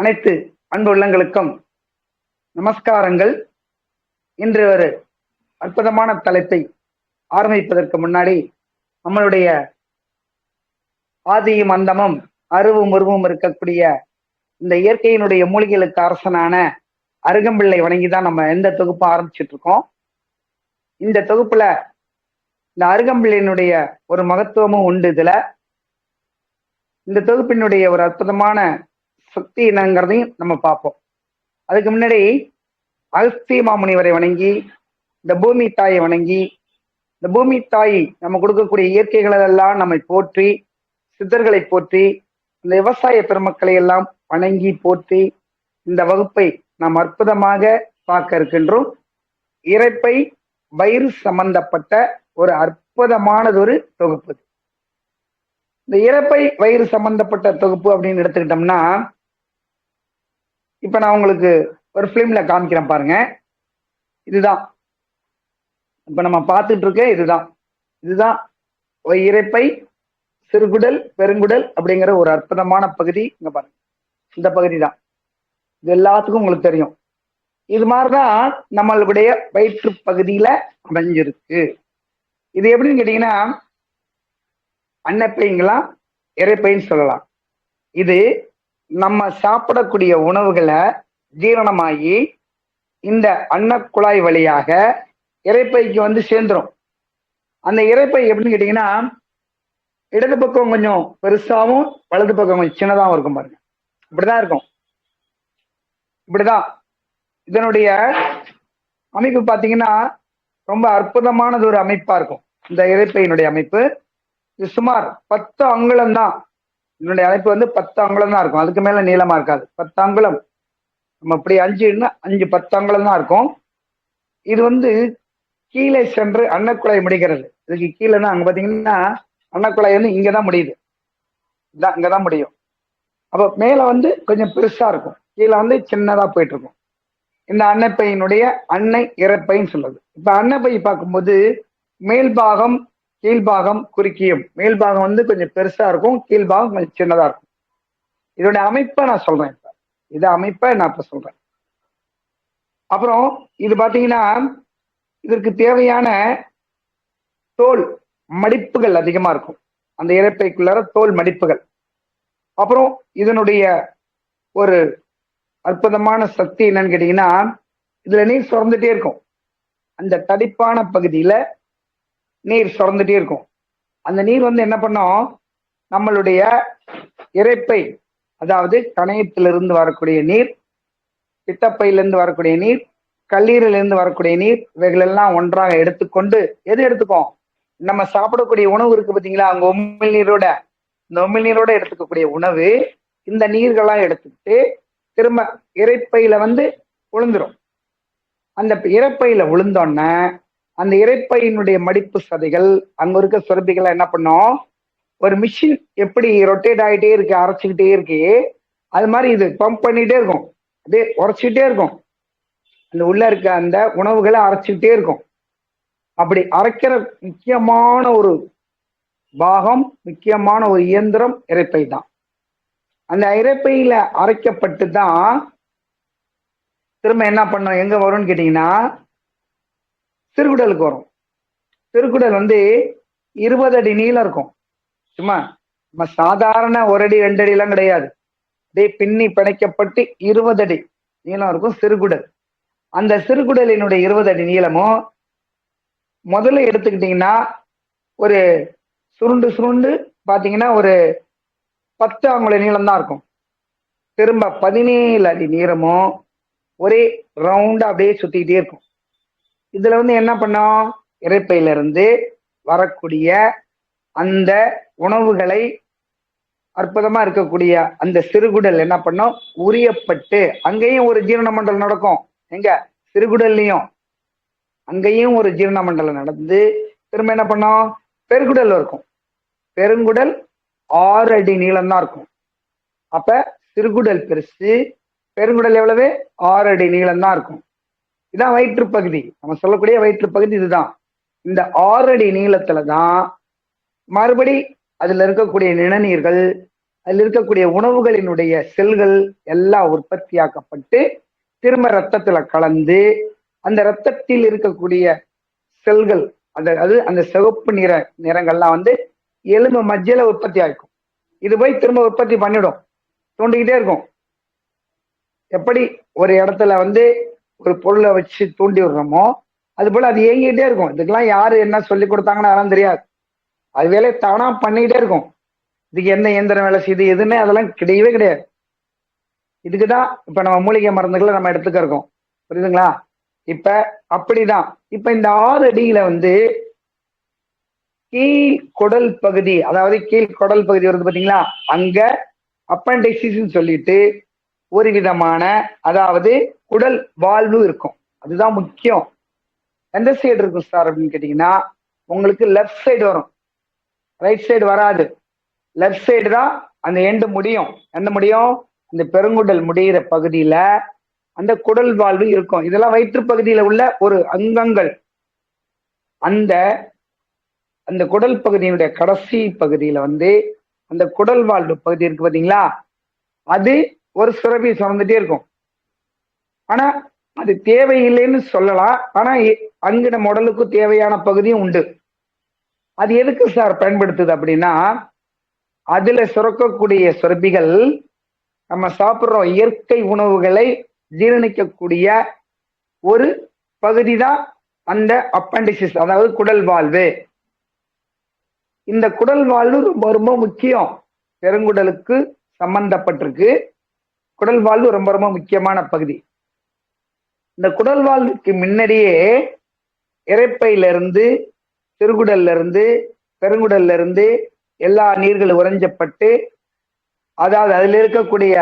அனைத்து அன்பு உள்ளங்களுக்கும் நமஸ்காரங்கள். இன்று ஒரு அற்புதமான தலைப்பை ஆரம்பிப்பதற்கு முன்னாடி நம்மளுடைய ஆதியும் அந்தமும் அருவும் உருவும் இருக்கக்கூடிய இந்த இயற்கையினுடைய மூலிகைகளுக்கு அரசனான அருகம்பிள்ளை வணங்கிதான் நம்ம எந்த தொகுப்பு ஆரம்பிச்சுட்டு இருக்கோம். இந்த தொகுப்புல இந்த அருகம்பிள்ளையினுடைய ஒரு மகத்துவமும் உண்டு. இதுல இந்த தொகுப்பினுடைய ஒரு அற்புதமான சக்தி என்னங்கிறதையும் நம்ம பார்ப்போம். அதுக்கு முன்னாடி அகஸ்திய மாமுனிவரை வணங்கி, இந்த பூமி தாயை வணங்கி, இந்த பூமி தாய் நம்ம கொடுக்கக்கூடிய இயற்கைகளெல்லாம் நம்மை போற்றி, சித்தர்களை போற்றி, இந்த விவசாய பெருமக்களை எல்லாம் வணங்கி போற்றி இந்த வகுப்பை நாம் அற்புதமாக பார்க்க இருக்கின்றோம். இரைப்பை வயிறு சம்பந்தப்பட்ட ஒரு அற்புதமானதொரு தொகுப்பு. இந்த இரைப்பை வயிறு சம்பந்தப்பட்ட தொகுப்பு அப்படின்னு எடுத்துக்கிட்டோம்னா, இப்ப நான் உங்களுக்கு ஒரு பிலிம்ல காமிக்கிறேன் பாருங்க. இதுதான் இப்ப நம்ம பார்த்துட்டு இருக்க. இதுதான் இரைப்பை, சிறுகுடல், பெருங்குடல் அப்படிங்கிற ஒரு அற்புதமான பகுதி. இங்க பாருங்க, இந்த பகுதி தான். இது எல்லாத்துக்கும் உங்களுக்கு தெரியும். இது மாதிரிதான் நம்மளுடைய வயிற்று பகுதியில அமைஞ்சிருக்கு. இது எப்படின்னு கேட்டீங்கன்னா, அன்னப்பைங்களாம் இரைப்பைன்னு சொல்லலாம். இது நம்ம சாப்பிடக்கூடிய உணவுகளை ஜீரணமாகி இந்த அன்னக்குழாய் வழியாக இரைப்பைக்கு வந்து சேர்ந்துரும். அந்த இரைப்பை எப்படின்னு கேட்டீங்கன்னா, இடது பக்கம் கொஞ்சம் பெருசாவும் வலது பக்கம் கொஞ்சம் சின்னதாகவும் இருக்கும் பாருங்க. இப்படிதான் இருக்கும். இப்படிதான் இதனுடைய அமைப்பு பார்த்தீங்கன்னா ரொம்ப அற்புதமானது ஒரு அமைப்பா இருக்கும். இந்த இரைப்பையினுடைய அமைப்பு இது சுமார் 10 அங்குலம் தான். இதனுடைய அமைப்பு வந்து 10 அங்குலம் தான் இருக்கும். அதுக்கு மேல நீளமா இருக்காது. 10 அங்குலம். நம்ம இப்படி 5 அங்குலம் தான் இருக்கும். இது வந்து கீழே சென்று அன்னக்குழாய் முடிகிறது. இதுக்கு கீழேன்னா அங்க பாத்தீங்கன்னா அன்னக்குழாய் வந்து இங்கதான் முடியுது. இங்கதான் முடியும். அப்ப மேல வந்து கொஞ்சம் பெருசா இருக்கும், கீழே வந்து சின்னதா போயிட்டு இருக்கும். இந்த அன்னப்பையினுடைய அன்னை இரைப்பைன்னு சொல்லுது. இப்ப அன்னப்பை பார்க்கும்போது மேல்பாகம் கீழ்பாகம் குறுக்கியும், மேல்பாகம் வந்து கொஞ்சம் பெருசா இருக்கும், கீழ்பாகம் கொஞ்சம் சின்னதா இருக்கும். இதோட அமைப்பை நான் சொல்றேன். இப்ப இது அமைப்பை நான் இப்ப சொல்றேன். அப்புறம் இது பாத்தீங்கன்னா இதற்கு தேவையான தோல் மடிப்புகள் அதிகமா இருக்கும். அந்த இரைப்பைக்குள்ளார தோல் மடிப்புகள். அப்புறம் இதனுடைய ஒரு அற்புதமான சக்தி என்னன்னு கேட்டீங்கன்னா, இதுல நீர் சுரந்துட்டே இருக்கும். அந்த தடிப்பான பகுதியில நீர் சுரந்துட்டே இருக்கும். அந்த நீர் வந்து என்ன பண்ணும், நம்மளுடைய இரைப்பை, அதாவது கணையத்திலிருந்து வரக்கூடிய நீர், பித்தப்பையிலிருந்து வரக்கூடிய நீர், கல்லீரலிருந்து வரக்கூடிய நீர், இவைகளெல்லாம் ஒன்றாக எடுத்துக்கொண்டு எது எடுத்துக்கும், நம்ம சாப்பிடக்கூடிய உணவு இருக்கு பார்த்தீங்களா, அங்க உமிழ் நீரோட, இந்த உமிழ் நீரோட எடுத்துக்கக்கூடிய உணவு இந்த நீர்களெல்லாம் எடுத்துக்கிட்டு திரும்ப இரைப்பையில வந்து விழுந்துரும். அந்த இரைப்பையில விழுந்தோன்னே அந்த இரைப்பையினுடைய மடிப்பு சதைகள், அங்க இருக்க சுரப்பிகளை என்ன பண்ணும், ஒரு மிஷின் எப்படி ரொட்டேட் ஆகிட்டே இருக்கு, அரைச்சிக்கிட்டே இருக்கு, அது மாதிரி இது பம்ப் பண்ணிட்டே இருக்கும், அப்படியே உரைச்சிக்கிட்டே இருக்கும். அந்த உள்ள இருக்க அந்த உணவுகளை அரைச்சிக்கிட்டே இருக்கும். அப்படி அரைக்கிற முக்கியமான ஒரு பாகம், முக்கியமான ஒரு இயந்திரம் இரைப்பை தான். அந்த இரைப்பையில அரைக்கப்பட்டு தான் திரும்ப என்ன பண்ணும், எங்க வரும்னு கேட்டீங்கன்னா சிறுகுடலுக்கு வரும். சிறுகுடல் வந்து 20 அடி நீளம் இருக்கும். சும்மா நம்ம சாதாரண 1 அடி 2 அடி எல்லாம் கிடையாது. அப்படியே பின்னி பிணைக்கப்பட்டு 20 அடி நீளம் இருக்கும் சிறுகுடல். அந்த சிறுகுடலினுடைய 20 அடி நீளமும் முதல்ல எடுத்துக்கிட்டீங்கன்னா ஒரு சுருண்டு பாத்தீங்கன்னா ஒரு 10 அங்குல நீளம் தான் இருக்கும். திரும்ப 17 அடி நீளமும் ஒரே ரவுண்டா அப்படியே சுத்திக்கிட்டே இருக்கும். இதுல வந்து என்ன பண்ணும், இரைப்பையில இருந்து வரக்கூடிய அந்த உணவுகளை அற்புதமா இருக்கக்கூடிய அந்த சிறுகுடல் என்ன பண்ணும், உரியப்பட்டு அங்கேயும் ஒரு ஜீரண மண்டலம் நடக்கும். எங்க சிறுகுடல்லையும் அங்கேயும் ஒரு ஜீரண மண்டலம் நடந்து திரும்ப என்ன பண்ணும், பெருங்குடல் இருக்கும். பெருங்குடல் 6 அடி நீளம் தான் இருக்கும். அப்ப சிறுகுடல் பெருசு, பெருங்குடல் எவ்வளவு, 6 அடி நீளம் தான் இருக்கும். இதான் வயிற்று பகுதி, நம்ம சொல்லக்கூடிய வயிற்று பகுதி இதுதான். இந்த 6 அடி நீளத்துலதான் மறுபடி அதுல இருக்கக்கூடிய நிணநீர்கள், அதில் இருக்கக்கூடிய உணவுகளினுடைய செல்கள் எல்லாம் உற்பத்தியாக்கப்பட்டு திரும்ப ரத்தத்துல கலந்து அந்த ரத்தத்தில் இருக்கக்கூடிய செல்கள் அந்த சிவப்பு நிறங்கள்லாம் வந்து எலும்பு மஜ்ஜையில உற்பத்தி ஆகிக்கும். இது போய் திரும்ப உற்பத்தி பண்ணிடும், தூண்டிக்கிட்டே இருக்கும். எப்படி ஒரு இடத்துல வந்து ஒரு பொருளை வச்சு தூண்டி விடுறோமோ அது போல அது இயங்கிட்டே இருக்கும். இதுக்கெல்லாம் யாரு என்ன சொல்லி கொடுத்தாங்கன்னு அதெல்லாம் தெரியாது. அது வேலையை தானா பண்ணிக்கிட்டே இருக்கும். இதுக்கு என்ன இயந்திரம் வேலை செய்யுது எதுவுமே அதெல்லாம் கிடையவே கிடையாது. இதுக்குதான் இப்ப நம்ம மூலிகை மருந்துகளை நம்ம எடுத்துக்க இருக்கோம். புரியுதுங்களா? இப்ப அப்படிதான் இப்ப இந்த 6 அடியில வந்து கீழ் குடல் பகுதி, அதாவது கீழ் குடல் பகுதி வருது பாத்தீங்களா, அங்க அப்பண்டிசிஸ் சொல்லிட்டு ஒரு விதமான அதாவது குடல் வால்வு இருக்கும். அதுதான் முக்கியம். எந்த சைடு இருக்கும் சார் அப்படின்னு கேட்டீங்கன்னா உங்களுக்கு லெஃப்ட் சைடு வரும், ரைட் சைடு வராது. லெஃப்ட் சைடு தான் அந்த எண்டு முடியும். எந்த முடியும்? இந்த பெருங்குடல் முடிகிற பகுதியில அந்த குடல் வாழ்வு இருக்கும். இதெல்லாம் வயிற்று பகுதியில உள்ள ஒரு அங்கங்கள். அந்த அந்த குடல் பகுதியினுடைய கடைசி பகுதியில வந்து அந்த குடல் வாழ்வு பகுதி இருக்கு பாத்தீங்களா, அது ஒரு சுரபி சுரந்துட்டே இருக்கும். ஆனா அது தேவையில்லைன்னு சொல்லலாம். ஆனா அங்கு நம்ம உடலுக்கு தேவையான பகுதியும் உண்டு. அது எதுக்கு சார் பயன்படுத்துது அப்படின்னா, அதுல சுரக்கக்கூடிய சுரப்பிகள் நம்ம சாப்பிடுறோம் இயற்கை உணவுகளை ஜீரணிக்கக்கூடிய ஒரு பகுதி தான் அந்த அப்பண்டிசிஸ், அதாவது குடல் வாழ்வு. இந்த குடல் வாழ்வு ரொம்ப ரொம்ப முக்கியம். பெருங்குடலுக்கு சம்பந்தப்பட்டிருக்கு. குடல் வாழ்வு ரொம்ப ரொம்ப முக்கியமான பகுதி. இந்த குடல் வாழ்வுக்கு முன்னாடியே இரைப்பையில இருந்து, சிறுகுடல்ல இருந்து, பெருங்குடல்ல இருந்து எல்லா நீர்களும் உறைஞ்சப்பட்டு, அதாவது அதுல இருக்கக்கூடிய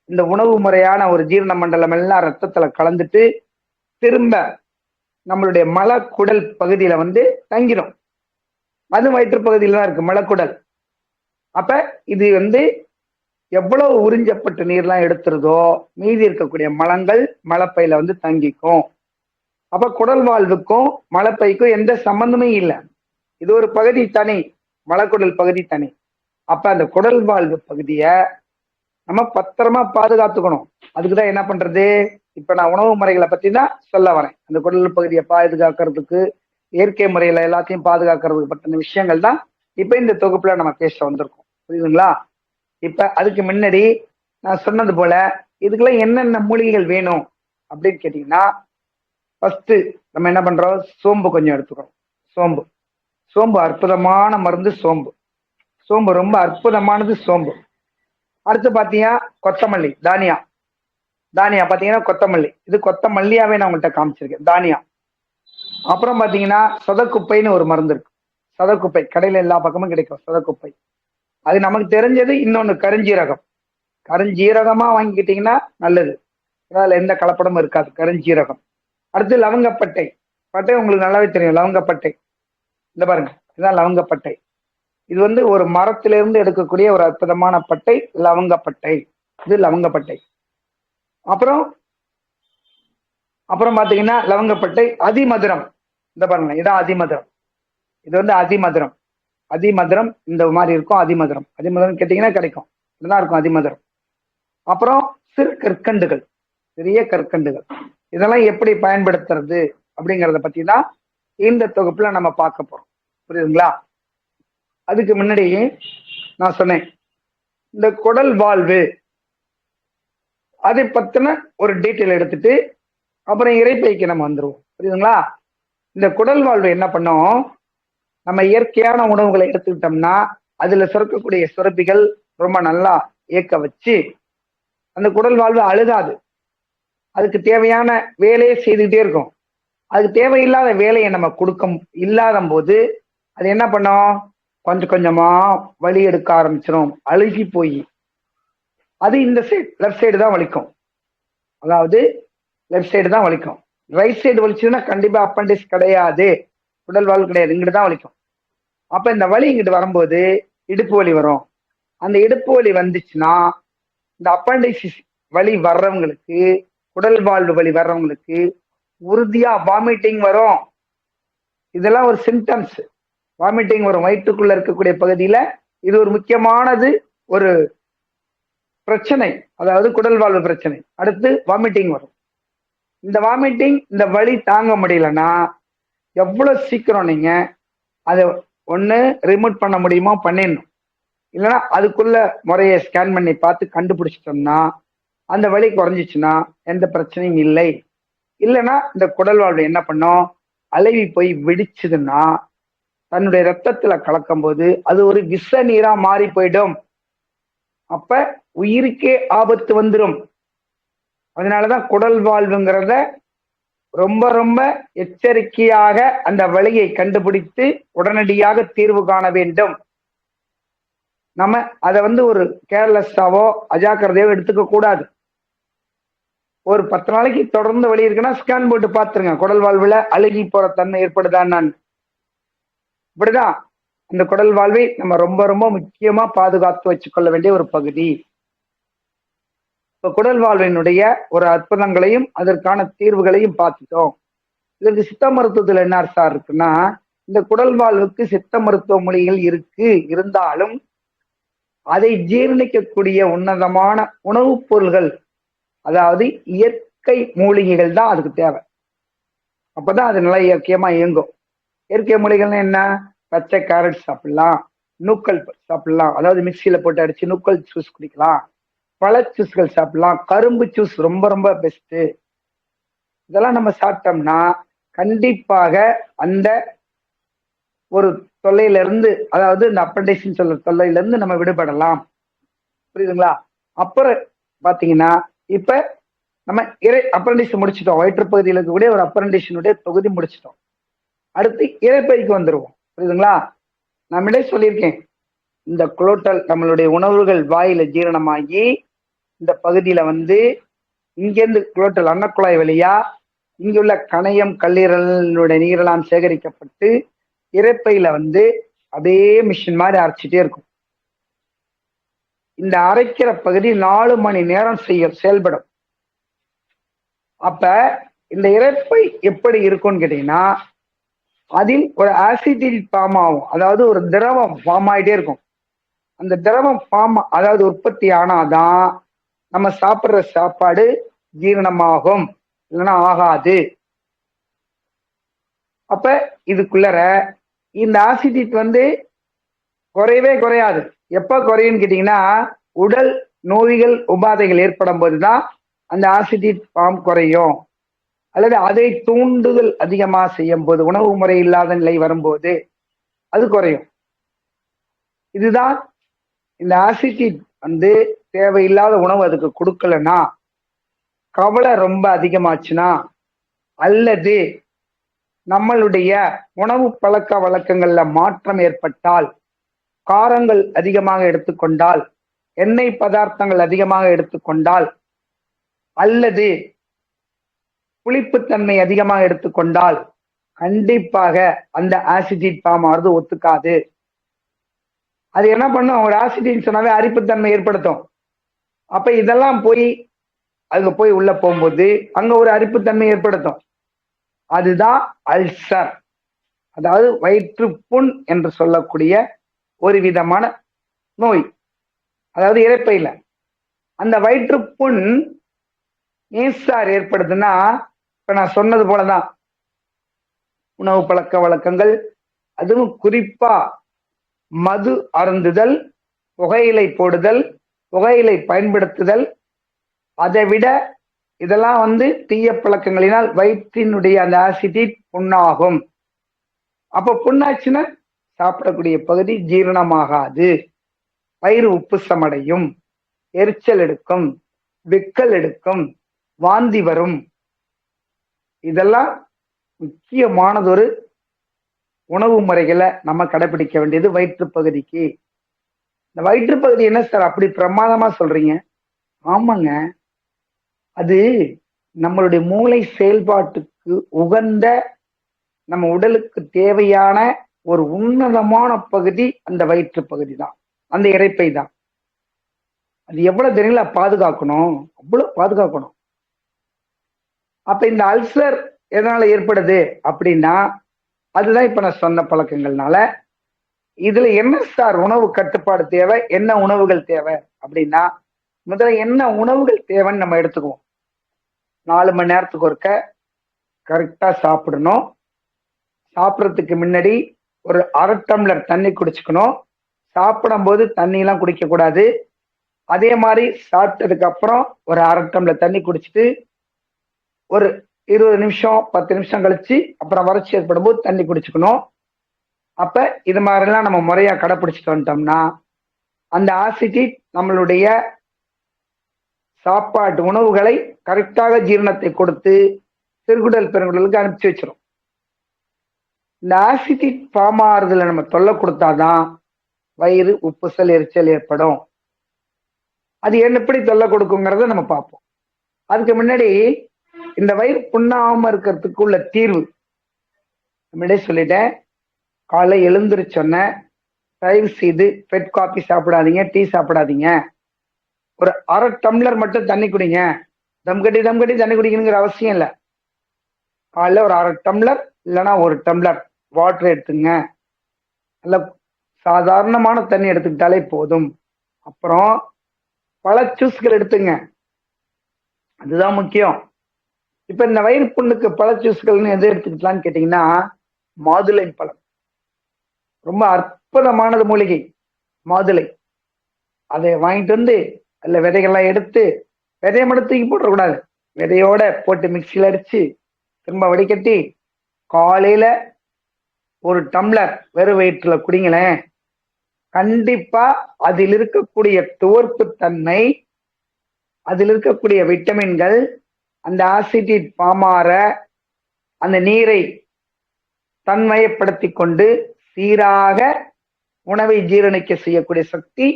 இந்த உணவு முறையான ஒரு ஜீரண மண்டலம் எல்லாம் ரத்தத்துல கலந்துட்டு திரும்ப நம்மளுடைய மலக்குடல் பகுதியில வந்து தங்கிடும். அது வயிற்று பகுதியில தான் இருக்கு மலக்குடல். அப்ப இது வந்து எவ்வளவு உறிஞ்சப்பட்ட நீர்லாம் எடுத்துருதோ மீதி இருக்கக்கூடிய மலங்கள் மலப்பையில வந்து தங்கிக்கும். அப்ப குடல் வாழ்வுக்கும் மலப்பைக்கும் எந்த சம்பந்தமே இல்லை. இது ஒரு பகுதி தனி, மலக்குடல் பகுதி தனி. அப்ப அந்த குடல் வாழ்வு பகுதிய நம்ம பத்திரமா பாதுகாத்துக்கணும். அதுக்குதான் என்ன பண்றது, இப்ப நான் உணவு முறைகளை பத்தி தான் சொல்ல வரேன். அந்த குடல் பகுதியை பாதுகாக்கிறதுக்கு இயற்கை முறையில எல்லாத்தையும் பாதுகாக்கிறதுக்கு பற்றின விஷயங்கள் தான் இப்ப இந்த தொகுப்புல நம்ம பேச வந்திருக்கோம். புரியுதுங்களா? இப்ப அதுக்கு முன்னாடி நான் சொன்னது போல இதுக்கெல்லாம் என்னென்ன மூலிகைகள் வேணும் அப்படின்னு கேட்டீங்கன்னா, ஃபர்ஸ்ட் நம்ம என்ன பண்றோம், சோம்பு கொஞ்சம் எடுத்துக்கிறோம். சோம்பு சோம்பு அற்புதமான மருந்து. சோம்பு சோம்பு ரொம்ப அற்புதமானது. சோம்பு. அடுத்து பாத்தீங்கன்னா கொத்தமல்லி, தானியா. தானியா பாத்தீங்கன்னா கொத்தமல்லி, இது கொத்தமல்லியாவே நான் உங்கள்கிட்ட காமிச்சிருக்கேன், தானியா. அப்புறம் பாத்தீங்கன்னா சதக்குப்பைன்னு ஒரு மருந்து இருக்கு. சதக்குப்பை கடையில எல்லா பக்கமும் கிடைக்கும். சதக்குப்பை அது நமக்கு தெரிஞ்சது. இன்னொன்னு கருஞ்சீரகம். கருஞ்சீரகமா வாங்கிக்கிட்டீங்கன்னா நல்லது, அதுல எந்த கலப்படமும் இருக்காது. கருஞ்சீரகம். அடுத்து லவங்கப்பட்டை. பட்டை உங்களுக்கு நல்லாவே தெரியும், லவங்கப்பட்டை. இந்த பாருங்க, இதுதான் லவங்கப்பட்டை. இது வந்து ஒரு மரத்திலிருந்து எடுக்கக்கூடிய ஒரு அற்புதமான பட்டை, லவங்கப்பட்டை. இது லவங்கப்பட்டை. அப்புறம் அப்புறம் பாத்தீங்கன்னா லவங்கப்பட்டை அதிமதுரம். இந்த பாருங்க, இதான் அதிமதுரம். இது வந்து அதிமதுரம். அதிமதுரம் இந்த மாதிரி இருக்கும். அதிமதுரம் அதிமதுரம் கேட்டீங்கன்னா கிடைக்கும். இதுதான் இருக்கும் அதிமதுரம். அப்புறம் சிறு கற்கண்டுகள், சிறிய கற்கண்டுகள். இதெல்லாம் எப்படி பயன்படுத்துறது அப்படிங்கிறத பத்தி தான் இந்த தொகுப்புல நம்ம பார்க்க போறோம். புரியுதுங்களா? அதுக்கு முன்னாடி நான் சொன்னேன் இந்த குடல் வாழ்வு அதை பத்தின ஒரு டீட்டெயில் எடுத்துட்டு அப்புறம் இரைப்பைக்கு நம்ம வந்துருவோம். புரியுதுங்களா? இந்த குடல் வாழ்வு என்ன பண்ணோம், நம்ம இயற்கையான உணவுகளை எடுத்துக்கிட்டோம்னா அதுல சுரக்கக்கூடிய சுரப்பிகள் ரொம்ப நல்லா இயக்க வச்சு அந்த குடல் வாழ்வு அழுகாது. அதுக்கு தேவையான வேலையை செய்துக்கிட்டே இருக்கும். அதுக்கு தேவையில்லாத வேலையை நம்ம கொடுக்க இல்லாத போது அது என்ன பண்ணோம், கொஞ்சம் கொஞ்சமா வலி எடுக்க ஆரம்பிச்சிடும், அழுகி போய். அது இந்த சைடு லெஃப்ட் சைடு தான் வலிக்கும். அதாவது லெஃப்ட் சைடு தான் வலிக்கும். ரைட் சைடு வலிச்சுன்னா கண்டிப்பா அப்பண்டிக்ஸ் கிடையாது, குடல் வாழ்வு கிடையாது, இங்கிட்டு தான் வலிக்கும். அப்ப இந்த வலி இங்கிட்டு வரும்போது இடுப்பு வலி வரும். அந்த இடுப்பு வலி வந்துச்சுன்னா இந்த அப்பண்டிக்ஸ் வலி வர்றவங்களுக்கு, குடல் வாழ்வு வலி வர்றவங்களுக்கு உறுதியா வாமிட்டிங் வரும். இதெல்லாம் ஒரு சிம்டம்ஸ். வாமிட்டிங் வரும் வயிற்றுக்குள்ள இருக்கக்கூடிய பகுதியில. இது ஒரு முக்கியமானது. ஒரு பிரச்சனை, அதாவது குடல் வாழ்வு பிரச்சனை. அடுத்து வாமிட்டிங் வரும். இந்த வாமிட்டிங், இந்த வலி தாங்க முடியலன்னா எவ்வளவு சீக்கிரம் நீங்க அதை ஒண்ணு ரிமூவ் பண்ண முடியுமோ பண்ணிடணும். இல்லைன்னா அதுக்குள்ள முறையை ஸ்கேன் பண்ணி பார்த்து கண்டுபிடிச்சிட்டோம்னா அந்த வலி குறைஞ்சிச்சுன்னா எந்த பிரச்சனையும் இல்லை. இல்லைன்னா இந்த குடல் வாழ்வு என்ன பண்ணும், அலைவி போய் வெடிச்சதுன்னா தன்னுடைய ரத்தத்துல கலக்கும் போது அது ஒரு விஷ நீரா மாறி போயிடும். அப்ப உயிருக்கே ஆபத்து வந்துடும். அதனாலதான் குடல் வாழ்வுங்கிறத ரொம்ப ரொம்ப எச்சரிக்கையாக அந்த வழியை கண்டுபிடித்து உடனடியாக தீர்வு காண வேண்டும். நம்ம அதை ஒரு கேர்லெஸ்ஸாவோ அஜாக்கிரதையோ எடுத்துக்க கூடாது. ஒரு 10 நாளைக்கு தொடர்ந்து வலி இருக்குன்னா ஸ்கேன் போட்டு பார்த்துருங்க, குடல் வாழ்வுல அழுகி போற தன்மை ஏற்படுதான்னு. இப்படிதான் அந்த குடல் வாழ்வை நம்ம ரொம்ப ரொம்ப முக்கியமா பாதுகாத்து வச்சுக்கொள்ள வேண்டிய ஒரு பகுதி. இப்ப குடல் வாழ்வினுடைய ஒரு அற்புதங்களையும் அதற்கான தீர்வுகளையும் பார்த்துட்டோம். இதற்கு சித்த மருத்துவத்துல என்ன சார் இருக்குன்னா, இந்த குடல் வாழ்வுக்கு சித்த மருத்துவ மொழிகள் இருந்தாலும் அதை ஜீரணிக்கக்கூடிய உன்னதமான உணவுப் பொருள்கள், அதாவது இயற்கை மூலிகைகள் தான் அதுக்கு தேவை. அப்பதான் அது நல்லா இயற்கையமா இயங்கும். இயற்கை மூலிகைகள்னா என்ன, பச்சை கேரட் சாப்பிடலாம், நூக்கல் சாப்பிடலாம், அதாவது மிக்சியில போட்டு அடிச்சு நூக்கல் ஜூஸ் குடிக்கலாம், பழ ஜூஸ்கள் சாப்பிடலாம், கரும்பு ஜூஸ் ரொம்ப ரொம்ப பெஸ்ட். இதெல்லாம் நம்ம சாப்பிட்டோம்னா கண்டிப்பாக அந்த ஒரு தொல்லையில இருந்து, அதாவது இந்த அப்பண்டிக்ஸ் சொல்ற தொல்லையில இருந்து நம்ம விடுபடலாம். புரியுதுங்களா? அப்புறம் பாத்தீங்கன்னா இப்ப நம்ம அப்பண்டிக்ஸ் முடிச்சிட்டோம். வயிற்றுப்பகுதியில் இருக்கக்கூடிய ஒரு அப்பண்டிக்ஸினுடைய தொகுதி முடிச்சிட்டோம். அடுத்து இறைப்பைக்கு வந்துருவோம். புரியுதுங்களா? நம்மளே சொல்லியிருக்கேன், இந்த குளோட்டல் நம்மளுடைய உணவுகள் வாயில ஜீரணமாகி இந்த பகுதியில இங்கிருந்து குளோட்டல் அன்னக்குழாய் வழியா இங்குள்ள கணையம் கல்லீரலுடைய நீரெல்லாம் சேகரிக்கப்பட்டு இறைப்பையில அதே மிஷின் மாதிரி அரைச்சிட்டே இருக்கும். இந்த அரைக்கிற பகுதி 4 மணி நேரம் செயல்படும். அப்ப இந்த இறைப்பை எப்படி இருக்கும்னு கேட்டீங்கன்னா, அதில் ஒரு ஆசிட் ஃபார்ம் ஆகும், அதாவது ஒரு திரவம் ஃபார்ம் ஆகிட்டே இருக்கும். அந்த திரவம் அதாவது உற்பத்தி ஆனாதான் நம்ம சாப்பிட்ற சாப்பாடு ஜீரணமாகும், இல்லைன்னா ஆகாது. அப்ப இதுக்குள்ளர இந்த ஆசிட் குறையவே குறையாது. எப்ப குறையும்னு கேட்டீங்கன்னா, உடல் நோய்கள் உபாதைகள் ஏற்படும் போதுதான் அந்த ஆசிட் ஃபார்ம் குறையும், அல்லது அதை தூண்டுதல் அதிகமா செய்யும் போது, உணவு முறை இல்லாத நிலை வரும்போது அது குறையும். இதுதான் இந்த ஆசிட் தேவையில்லாத உணவு அதுக்கு கொடுக்கலன்னா, கவலை ரொம்ப அதிகமாச்சுன்னா, அல்லது நம்மளுடைய உணவு பழக்க வழக்கங்கள்ல மாற்றம் ஏற்பட்டால், காரங்கள் அதிகமாக எடுத்துக்கொண்டால், எண்ணெய் பதார்த்தங்கள் அதிகமாக எடுத்துக்கொண்டால், அல்லது புளிப்புத்தன்மை அதிகமாக எடுத்துக்கொண்டால் கண்டிப்பாக அந்த ஆசிட் ஃபார்ம் ஆகிறது ஒத்துக்காது. அது என்ன பண்ணும், ஒரு ஆசிட் சொன்னாவே அரிப்புத்தன்மை ஏற்படுத்தும். அப்ப இதெல்லாம் அங்க போய் உள்ள போகும்போது அங்க ஒரு அரிப்புத்தன்மை ஏற்படுத்தும். அதுதான் அல்சர், அதாவது வயிற்றுப்புண் என்று சொல்லக்கூடிய ஒரு விதமான நோய், அதாவது இரைப்பையில. அந்த வயிற்றுப்புண் ஏன் சார் ஏற்படுதுன்னா, இப்ப நான் சொன்னது போலதான் உணவு பழக்க வழக்கங்கள், அதுவும் குறிப்பா மது அருந்துதல், புகையிலை போடுதல், புகையிலை பயன்படுத்துதல், அதை விட இதெல்லாம் தீய பழக்கங்களினால் வயிற்றினுடைய அந்த ஆசிட் புண்ணாகும். அப்ப புண்ணாச்சுன்னா சாப்பிடக்கூடிய பகுதி ஜீரணமாகாது, வயிறு உப்புசமடையும், எரிச்சல் எடுக்கும், விக்கல் எடுக்கும், வாந்தி வரும். இதெல்லாம் முக்கியமானதொரு உணவு முறைகளை நம்ம கடைபிடிக்க வேண்டியது வயிற்று பகுதிக்கு. இந்த வயிற்று பகுதி என்ன சார் அப்படி பிரமாதமா சொல்றீங்க? ஆமாங்க, அது நம்மளுடைய மூளை செயல்பாட்டுக்கு உகந்த, நம்ம உடலுக்கு தேவையான ஒரு உன்னதமான பகுதி அந்த வயிற்று பகுதி தான், அந்த இரைப்பை தான். அது எவ்வளவு தெரியுங்களா பாதுகாக்கணும், அவ்வளவு பாதுகாக்கணும். அப்ப இந்த அல்சர் எதனால ஏற்படுது அப்படின்னா, அதுதான் இப்ப நான் சொன்ன பழக்கங்கள்னால. இதுல என்ன சார் உணவு கட்டுப்பாடு தேவை, என்ன உணவுகள் தேவை அப்படின்னா, முதல்ல என்ன உணவுகள் தேவைன்னு நம்ம எடுத்துக்குவோம். 4 மணி நேரத்துக்கு ஒருக்க கரெக்டா சாப்பிடணும். சாப்பிட்றதுக்கு முன்னாடி ஒரு 1/2 டம்ளர் தண்ணி குடிச்சுக்கணும். சாப்பிடும் போது தண்ணி எல்லாம் குடிக்க கூடாது. அதே மாதிரி சாப்பிட்டதுக்கு அப்புறம் ஒரு 1/2 டம்ளர் தண்ணி குடிச்சிட்டு ஒரு 20 நிமிஷம் 10 நிமிஷம் கழிச்சு அப்புறம் வறட்சி ஏற்படும் போது தண்ணி குடிச்சுக்கணும். அப்ப இது மாதிரிலாம் நம்ம முறையா கடைப்பிடிச்சிட்டு வந்துட்டோம்னா அந்த ஆசிட்டிட் நம்மளுடைய சாப்பாட்டு உணவுகளை கரெக்டாக ஜீரணத்தை கொடுத்து சிறுகுடல் பெருங்குடலுக்கு அனுப்பிச்சு வச்சிரும். இந்த ஆசிட்டிட் ஃபார்ம் ஆறுதல நம்ம தொல்லை கொடுத்தாதான் வயிறு உப்புசல் எரிச்சல் ஏற்படும். அது எப்படி தொல்லை கொடுக்குங்கிறத நம்ம பார்ப்போம். அதுக்கு முன்னாடி இந்த வயிறு புண்ணாம இருக்கிறதுக்கு உள்ள தீர்வு முன்னாடியே சொல்லிட்டேன். காலை எழுந்திருச்சொன்ன தயவு செய்து பெட் காபி சாப்பிடாதீங்க, டீ சாப்பிடாதீங்க. ஒரு 1/2 டம்ளர் மட்டும் தண்ணி குடிங்க. தம் கட்டி தண்ணி குடிக்கணுங்கிற அவசியம் இல்லை. காலைல ஒரு 1/2 டம்ளர் இல்லைன்னா 1 டம்ளர் வாட்டர் எடுத்துங்க. நல்ல சாதாரணமான தண்ணி எடுத்துக்கிட்டாலே போதும். அப்புறம் பல ஜூஸ்கள் எடுத்துங்க, அதுதான் முக்கியம். இப்ப இந்த வயிறு புண்ணுக்கு பழ ஜூஸ்கள்னு எதை எடுத்துக்கலாம்னு கேட்டீங்கன்னா, மாதுளை பழம் ரொம்ப அற்புதமானது மூலிகை. மாதுளை அதை வாங்கிட்டு வந்து அதுல விதைகள்லாம் எடுத்து, விதையை மட்டும் தூக்கி போட்டுறக்கூடாது, விதையோட போட்டு மிக்சியில் அடிச்சு திரும்ப வடிகட்டி காலையில 1 டம்ளர் வெறும் வயிற்றுல குடிங்களேன். கண்டிப்பா அதில் இருக்கக்கூடிய துவர்ப்பு தன்மை, அதில் இருக்கக்கூடிய விட்டமின்கள் அந்த ஆசிட்டிட் பாமாற அந்த நீரை தன்மையப்படுத்தி கொண்டு சீராக உணவை ஜீரணிக்க செய்யக்கூடிய சக்தி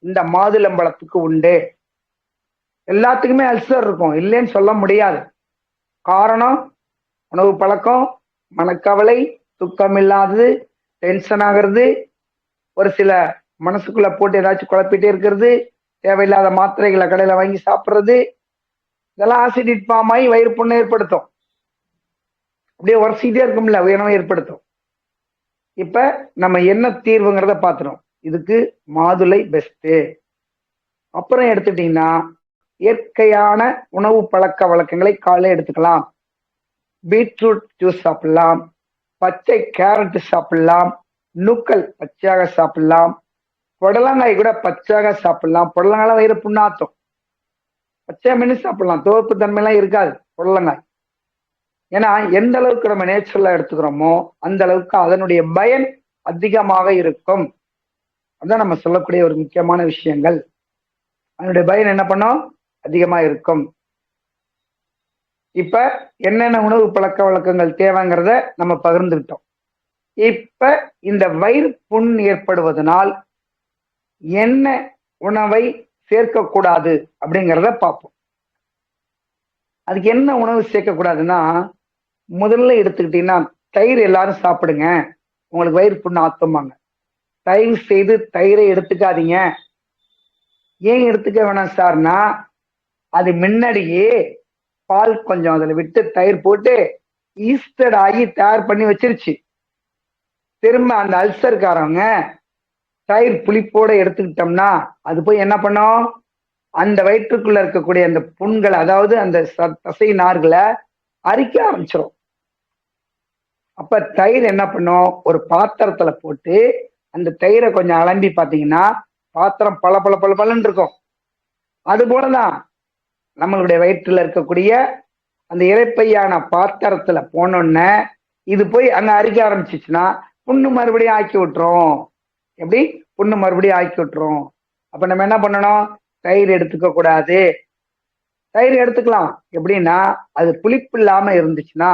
இந்த மாதுளம்பழத்துக்கு உண்டு. எல்லாத்துக்குமே அல்சர் இருக்கும், இல்லைன்னு சொல்ல முடியாது. காரணம் உணவு பழக்கம், மனக்கவலை, தூக்கம் இல்லாதது, டென்ஷன் ஆகிறது, ஒரு சில மனசுக்குள்ள போட்டு ஏதாச்சும் குழப்பிட்டே இருக்கிறது, தேவையில்லாத மாத்திரைகளை கடையில வாங்கி சாப்பிட்றது, இதெல்லாம் ஆசிடிட் ஃபார்ம் ஆகி வயிறு புண்ணை ஏற்படுத்தும். அப்படியே உரசிக்கிட்டே இருக்கும்ல, உயர்வை ஏற்படுத்தும். இப்ப நம்ம என்ன தீர்வுங்கிறத பார்த்துறோம். இதுக்கு மாதுளை பெஸ்ட். அப்புறம் எடுத்துட்டீங்கன்னா இயற்கையான உணவு பழக்க வழக்கங்களை காலையில் எடுத்துக்கலாம். பீட்ரூட் ஜூஸ் சாப்பிடலாம், பச்சை கேரட் சாப்பிடலாம், நூக்கல் பச்சையாக சாப்பிடலாம், புடலங்காய் கூட பச்சையாக சாப்பிடலாம். புடலங்காய் வயிறு புண்ணாத்தும், பச்சை மீன் சாப்பிடலாம், துவர்ப்பு தன்மையெல்லாம் இருக்காது புடலங்காய். ஏன்னா எந்த அளவுக்கு நம்ம நேச்சுரலா எடுத்துக்கிறோமோ அந்த அளவுக்கு அதனுடைய பயன் அதிகமாக இருக்கும். அதான் நம்ம சொல்லக்கூடிய ஒரு முக்கியமான விஷயங்கள். அதனுடைய பயன் என்ன பண்ணோம், அதிகமா இருக்கும். இப்ப என்னென்ன உணவு பழக்க வழக்கங்கள் தேவைங்கிறத நம்ம பகிர்ந்துக்கிட்டோம். இப்ப இந்த வயிறு புண் ஏற்படுவதனால் என்ன உணவை சேர்க்கக்கூடாது அப்படிங்கிறத பார்ப்போம். அதுக்கு என்ன உணவு சேர்க்கக்கூடாதுன்னா, முதல்ல எடுத்துக்கிட்டீங்கன்னா தயிர் எல்லாரும் சாப்பிடுங்க, உங்களுக்கு வயிறு புண்ணு ஆத்தும்பாங்க. தயவு செய்து தயிரை எடுத்துக்காதீங்க. ஏன் எடுத்துக்க வேணாம் சார்னா, அது முன்னாடியே பால் கொஞ்சம் அதுல விட்டு தயிர் போட்டு ஈஸ்டட் ஆகி தயார் பண்ணி வச்சிருச்சு. திரும்ப அந்த அல்சர்காரவங்க தயிர் புளிப்போட எடுத்துக்கிட்டோம்னா அது போய் என்ன பண்ணும், அந்த வயிற்றுக்குள்ள இருக்கக்கூடிய அந்த புண்களை, அதாவது அந்த தசை நார்களை அரிக்க ஆரம்பிச்சிடும். அப்ப தயிர் என்ன பண்ணும், ஒரு பாத்திரத்துல போட்டு அந்த தயிரை கொஞ்சம் அலம்பி பார்த்தீங்கன்னா பாத்திரம் பல பல பல பலன்னு இருக்கும். அது போலதான் நம்மளுடைய வயிற்றுல இருக்கக்கூடிய அந்த இறைப்பையான பாத்திரத்துல போனோன்ன இது போய் அங்க அரிக்க ஆரம்பிச்சிச்சுன்னா புண்ணு மறுபடியும் ஆக்கி விட்டுரும். எப்படி புண்ணு மறுபடியும் ஆக்கி விட்டுரும். அப்ப நம்ம என்ன பண்ணணும், தயிர் எடுத்துக்க கூடாது. தயிர் எடுத்துக்கலாம் எப்படின்னா, அது புளிப்பு இல்லாம இருந்துச்சுன்னா,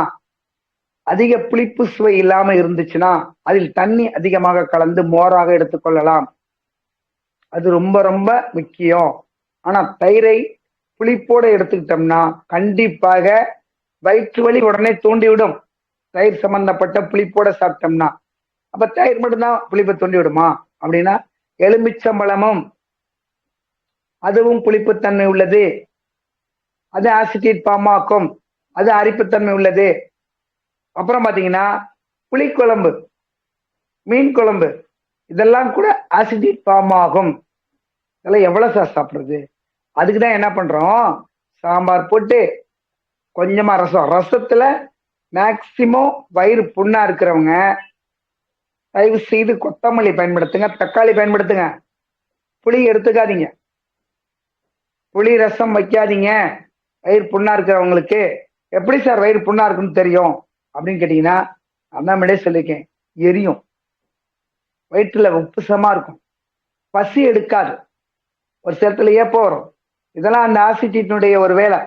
அதிக புளிப்பு சுவை இல்லாம இருந்துச்சுன்னா அதில் தண்ணி அதிகமாக கலந்து மோராக எடுத்துக்கொள்ளலாம். அது ரொம்ப ரொம்ப முக்கியம். ஆனா தயிரை புளிப்போட எடுத்துக்கிட்டோம்னா கண்டிப்பாக வயிற்று வலி உடனே தூண்டிவிடும். தயிர் சம்பந்தப்பட்ட புளிப்போட சாப்பிட்டோம்னா. அப்ப தயிர் மட்டும்தான் புளிப்பை தூண்டி விடுமா அப்படின்னா, எலுமிச்சம்பழமும் அதுவும் புளிப்புத்தன்மை உள்ளது, அது ஆசிட்டிட் ஃபார்ம் ஆக்கும், அது அரிப்புத்தன்மை உள்ளது. அப்புறம் பாத்தீங்கன்னா புளிக்குழம்பு, மீன் குழம்பு, இதெல்லாம் கூட ஆசிடிக் ஃபார்ம் ஆகும். இதெல்லாம் எவ்வளவு சார் சாப்பிடுறது? அதுக்குதான் என்ன பண்றோம், சாம்பார் போட்டு கொஞ்சமா ரசத்துல மேக்சிமம் வயிறு புண்ணா இருக்கிறவங்க தயவு செய்து கொத்தமல்லி பயன்படுத்துங்க, தக்காளி பயன்படுத்துங்க, புளி எடுத்துக்காதீங்க, புளி ரசம் வைக்காதீங்க. வயிறு புண்ணா இருக்கிறவங்களுக்கு எப்படி சார் வயிறு புண்ணா இருக்குன்னு தெரியும் அப்படின்னு கேட்டீங்கன்னா, அதான் முன்னாடியே சொல்லியிருக்கேன், எரியும், வயிற்றுல உப்புசமா இருக்கும், பசி எடுக்காது, ஒரு சிலத்துல ஏப்பம் வரும். இதெல்லாம் அந்த ஆசிட்டினுடைய ஒரு வேலை.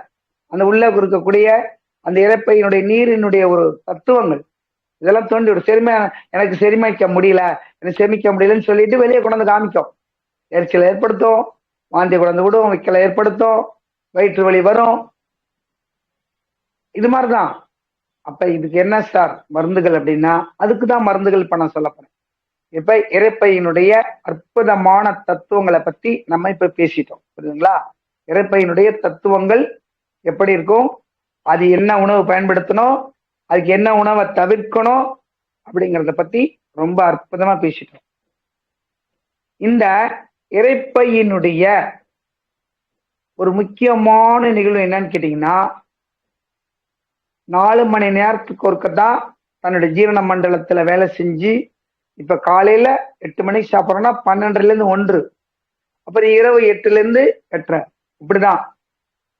அந்த உள்ள இருக்கக்கூடிய அந்த இறப்பையினுடைய நீரினுடைய ஒரு தத்துவங்கள் இதெல்லாம் தோண்டி ஒரு எனக்கு செரிமிக்க முடியல, எனக்கு செமிக்க முடியலன்னு சொல்லிட்டு வெளியே கொண்டாந்து காமிக்கும். எரிச்சலை ஏற்படுத்தும், வாந்தி கொண்டாந்து விடும், வைக்கலை ஏற்படுத்தும், வயிற்று வலி வரும். இது மாதிரிதான். அப்ப இதுக்கு என்ன சார் மருந்துகள் அப்படின்னா, அதுக்குதான் மருந்துகள் இப்ப நான் சொல்லப்போறேன். இப்ப இறைப்பையினுடைய அற்புதமான தத்துவங்களை பத்தி நம்ம இப்ப பேசிட்டோம், புரியுதுங்களா? இறைப்பையினுடைய தத்துவங்கள் எப்படி இருக்கும், அது என்ன உணவு பயன்படுத்தணும், அதுக்கு என்ன உணவை தவிர்க்கணும் அப்படிங்கிறத பத்தி ரொம்ப அற்புதமா பேசிட்டோம். இந்த இறைப்பையினுடைய ஒரு முக்கியமான நிகழ்வு என்னன்னு கேட்டீங்கன்னா, 4 மணி நேரத்துக்கு ஒருக்கதான் தன்னுடைய ஜீரண மண்டலத்துல வேலை செஞ்சு, இப்ப காலையில 8 மணிக்கு சாப்பிட்றோம்னா 12ல இருந்து 1, அப்புறம் இரவு 8ல இருந்து 8:30,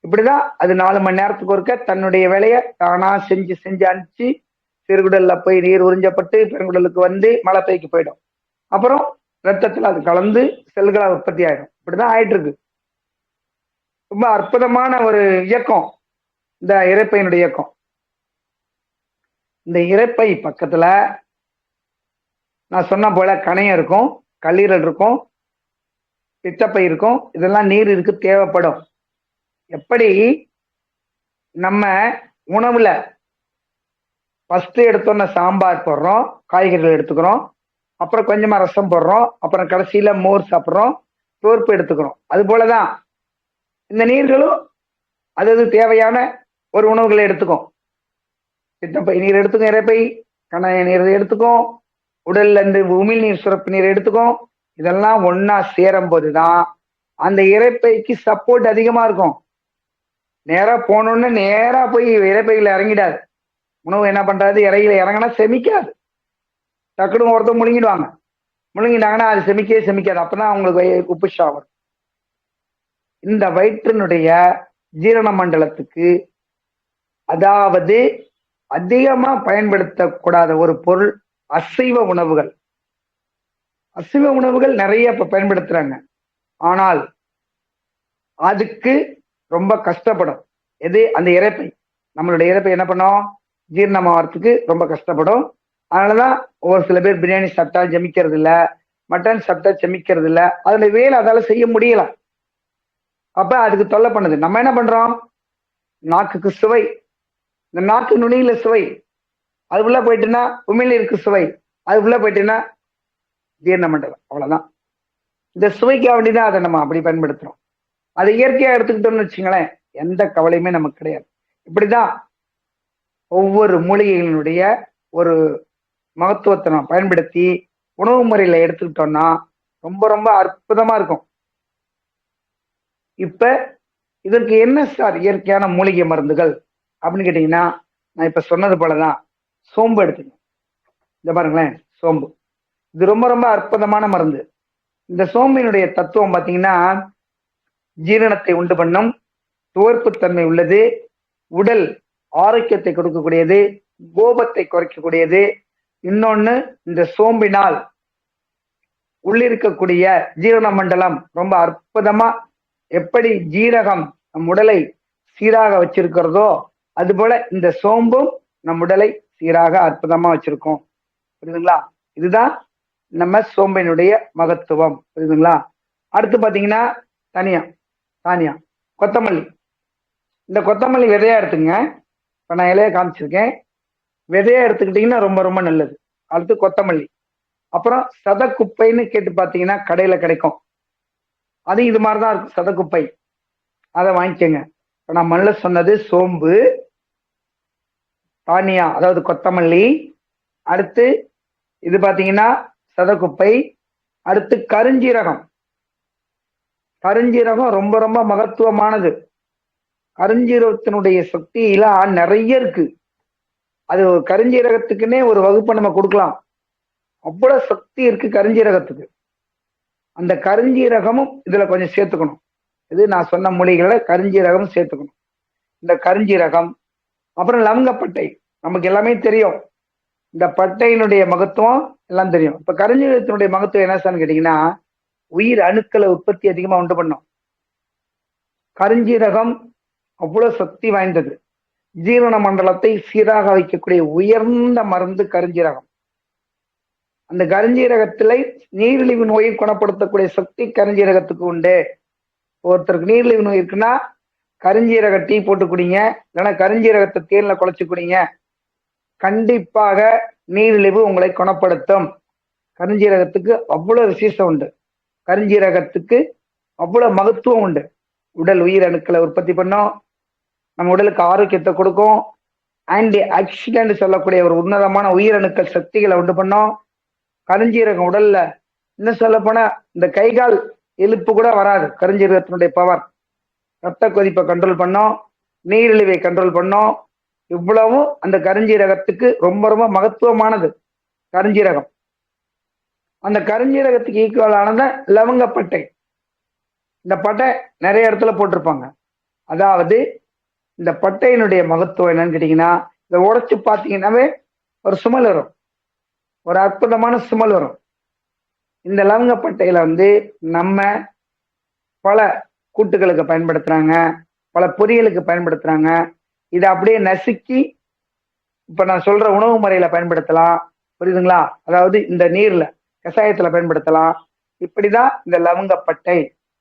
இப்படிதான் அது 4 மணி நேரத்துக்கு ஒருக்க தன்னுடைய வேலையை தானா செஞ்சு அனுப்பிச்சு சிறுகுடல்ல போய் நீர் உறிஞ்சப்பட்டு பெருங்குடலுக்கு வந்து மலைப்பைக்கு போயிடும். அப்புறம் ரத்தத்துல அது கலந்து செல்களா உற்பத்தி ஆயிடும். இப்படிதான் ஆயிட்டு இருக்கு. ரொம்ப அற்புதமான ஒரு இயக்கம் இந்த இரைப்பையினுடைய இயக்கம். இந்த இரைப்பை பக்கத்துல நான் சொன்ன போல கணையம் இருக்கும், கல்லீரல் இருக்கும், பித்தப்பை இருக்கும். இதெல்லாம் நீர் இருக்கு, தேவைப்படும். எப்படி நம்ம உணவுல ஃபர்ஸ்ட் எடுத்தோன்னா சாம்பார் போடுறோம், காய்கறிகள் எடுத்துக்கிறோம், அப்புறம் கொஞ்சமா ரசம் போடுறோம், அப்புறம் கடைசியில மோர் சாப்பிட்றோம், சோர்ப்பு எடுத்துக்கிறோம். அது போலதான் இந்த நீர்களும் அது தேவையான ஒரு உணவுகளை எடுத்துக்கும். பித்தப்பை நீர் எடுத்துக்கும், இரைப்பை கணைய நீர் எடுத்துக்கும், உடல்ல இருந்து உமிழ் நீர் சுரப்பு நீர் எடுத்துக்கும். இதெல்லாம் ஒன்னா சேரும் போதுதான் அந்த இரைப்பைக்கு சப்போர்ட் அதிகமா இருக்கும். நேரா போனோன்னு நேரா போய் இரைப்பையில இறங்கிடாது. உணவு என்ன பண்றாது, இறையில இறங்கினா செமிக்காது. டக்குனு ஒருத்தர் முழுங்கிடுவாங்க, முழுங்கிட்டாங்கன்னா அது செமிக்காது. அப்பதான் அவங்களுக்கு உப்பு ஷாவர். இந்த வயிற்றினுடைய ஜீரண மண்டலத்துக்கு, அதாவது அதிகமா பயன்படுத்தக்கூடாத ஒரு பொருள் அசைவ உணவுகள். அசைவ உணவுகள் நிறைய இப்ப பயன்படுத்துறாங்க, ஆனால் அதுக்கு ரொம்ப கஷ்டப்படும். எது? அந்த இரைப்பை. நம்மளுடைய இரைப்பை என்ன பண்ணும், ஜீரணமாகறதுக்கு ரொம்ப கஷ்டப்படும். அதனாலதான் ஒரு சில பேர் பிரியாணி சாப்பிட்டா ஜெமிக்கிறது இல்ல, மட்டன் சாப்பிட்டா செமிக்கிறது இல்ல. அதுல வேலை அதால செய்ய முடியல. அப்ப அதுக்கு தொல்லை பண்ணுது. நம்ம என்ன பண்றோம், நாக்குக்கு சுவை, இந்த நாக்கு நுனியில சுவை, அது உள்ள போயிட்டுன்னா உமிழ்நீருக்கு சுவை, அது உள்ள போயிட்டுன்னா ஜீரண மண்டலம். அவ்வளவுதான். இந்த சுவைக்காக வேண்டிதான் அதை நம்ம அப்படி பயன்படுத்துறோம். அதை இயற்கையா எடுத்துக்கிட்டோம்னு வச்சுங்களேன், எந்த கவலையுமே நமக்கு கிடையாது. இப்படிதான் ஒவ்வொரு மூலிகைகளினுடைய ஒரு மகத்துவத்தை நம்ம பயன்படுத்தி உணவு முறையில எடுத்துக்கிட்டோம்னா ரொம்ப ரொம்ப அற்புதமா இருக்கும். இப்ப இதற்கு என்ன சார் இயற்கையான மூலிகை மருந்துகள் அப்படின்னு கேட்டீங்கன்னா, நான் இப்ப சொன்னது போலதான் சோம்பு எடுத்துக்கணும். இந்த பாருங்களேன், சோம்பு இது ரொம்ப ரொம்ப அற்புதமான மருந்து. இந்த சோம்பினுடைய தத்துவம் பாத்தீங்கன்னா, ஜீரணத்தை உண்டு பண்ணும், துவர்ப்புத்தன்மை உள்ளது, உடல் ஆரோக்கியத்தை கொடுக்கக்கூடியது, கோபத்தை குறைக்கக்கூடியது. இன்னொன்னு, இந்த சோம்பினால் உள்ளிருக்கக்கூடிய ஜீரண மண்டலம் ரொம்ப அற்புதமா, எப்படி ஜீரகம் நம் உடலை சீராக வச்சிருக்கிறதோ அது போல இந்த சோம்பும் நம் உடலை சீராக அற்புதமா வச்சிருக்கோம். புரியுதுங்களா? இதுதான் நம்ம சோம்பினுடைய மகத்துவம். புரியுதுங்களா? அடுத்து பாத்தீங்கன்னா தானியம், கொத்தமல்லி. இந்த கொத்தமல்லி விதையா எடுத்துங்க. இப்ப நான் இலைய காமிச்சிருக்கேன். விதையா எடுத்துக்கிட்டீங்கன்னா ரொம்ப ரொம்ப நல்லது. அடுத்து கொத்தமல்லி. அப்புறம் சதக்குப்பைன்னு கேட்டு பாத்தீங்கன்னா கடையில கிடைக்கும். அது இது மாதிரிதான் இருக்கும், சதக்குப்பை. அதை வாங்கிக்கோங்க. இப்ப நான் மண்ணில் சொன்னது சோம்பு, தானியம் அதாவது கொத்தமல்லி, அடுத்து இது பாத்தீங்கன்னா சதக்குப்பை, அடுத்து கருஞ்சீரகம். கருஞ்சீரகம் ரொம்ப ரொம்ப மகத்துவமானது. கருஞ்சீரகத்தினுடைய சக்தியெல்லாம் நிறைய இருக்கு. அது கருஞ்சீரகத்துக்குன்னே ஒரு வகுப்பை நம்ம கொடுக்கலாம். அவ்வளவு சக்தி இருக்கு கருஞ்சீரகத்துக்கு. அந்த கருஞ்சீரகமும் இதுல கொஞ்சம் சேர்த்துக்கணும். இது நான் சொன்ன மூலிகளை கருஞ்சீரகமும் சேர்த்துக்கணும். இந்த கருஞ்சீரகம், அப்புறம் லவங்கப்பட்டை. நமக்கு எல்லாமே தெரியும், இந்த பட்டையினுடைய மகத்துவம் எல்லாம் தெரியும். இப்ப கருஞ்சீரகத்தினுடைய மகத்துவம் என்ன சார்னு கேட்டீங்கன்னா, உயிர் அணுக்களை உற்பத்தி அதிகமா உண்டு பண்ணும். கருஞ்சீரகம் அவ்வளவு சக்தி வாய்ந்தது. ஜீரண மண்டலத்தை சீராக வைக்கக்கூடிய உயர்ந்த மருந்து கருஞ்சீரகம். அந்த கருஞ்சீரகத்திலே நீரிழிவு நோயை குணப்படுத்தக்கூடிய சக்தி கருஞ்சீரகத்துக்கு உண்டு. ஒருத்தருக்கு நீரிழிவு நோய் இருக்குன்னா கருஞ்சீரக டீ போட்டு குடிங்க, இல்லைன்னா கருஞ்சீரகத்தை தேன்ல குழைச்சு குடிங்க. கண்டிப்பாக நீரிழிவு உங்களை குணப்படுத்தும். கருஞ்சீரகத்துக்கு அவ்வளவு விசேஷம் உண்டு. கருஞ்சீரகத்துக்கு அவ்வளவு மகத்துவம் உண்டு. உடல் உயிர் அணுக்களை உற்பத்தி பண்ணும், நம்ம உடலுக்கு ஆரோக்கியத்தை கொடுக்கும். ஆன்டி ஆக்சிடென்ட் சொல்லக்கூடிய ஒரு உன்னதமான உயிரணுக்கள் சக்திகளை உண்டு பண்ணும். கருஞ்சீரகம் உடல்ல இன்னும் சொல்ல போனா இந்த கைகால் எழுப்பு கூட வராது. கருஞ்சீரகத்தினுடைய பவர் ரத்த கொதிப்பை கண்ட்ரோல் பண்ணும், நீரிழிவை கண்ட்ரோல் பண்ணும். இவ்வளவும் அந்த கருஞ்சீரகத்துக்கு ரொம்ப ரொம்ப மகத்துவமானது கருஞ்சீரகம். அந்த கருஞ்சீரகத்துக்கு ஈக்குவலானது லவங்கப்பட்டை. இந்த பட்டை நிறைய இடத்துல போட்டிருப்பாங்க. அதாவது இந்த பட்டையினுடைய மகத்துவம் என்னன்னு கேட்டீங்கன்னா, இதை உடைச்சு பார்த்தீங்கன்னாவே ஒரு சுமல் வரும், ஒரு அற்புதமான சுமல் வரும். இந்த லவங்கப்பட்டையில நம்ம பல கூட்டுகளுக்கு பயன்படுத்துறாங்க, பல பொரியலுக்கு பயன்படுத்துறாங்க. இதை அப்படியே நசுக்கி இப்ப நான் சொல்ற உணவு முறையில பயன்படுத்தலாம். புரியுதுங்களா? அதாவது இந்த நீர்ல கஷாயத்துல பயன்படுத்தலாம். இப்படிதான் இந்த லவங்கப்பட்டை.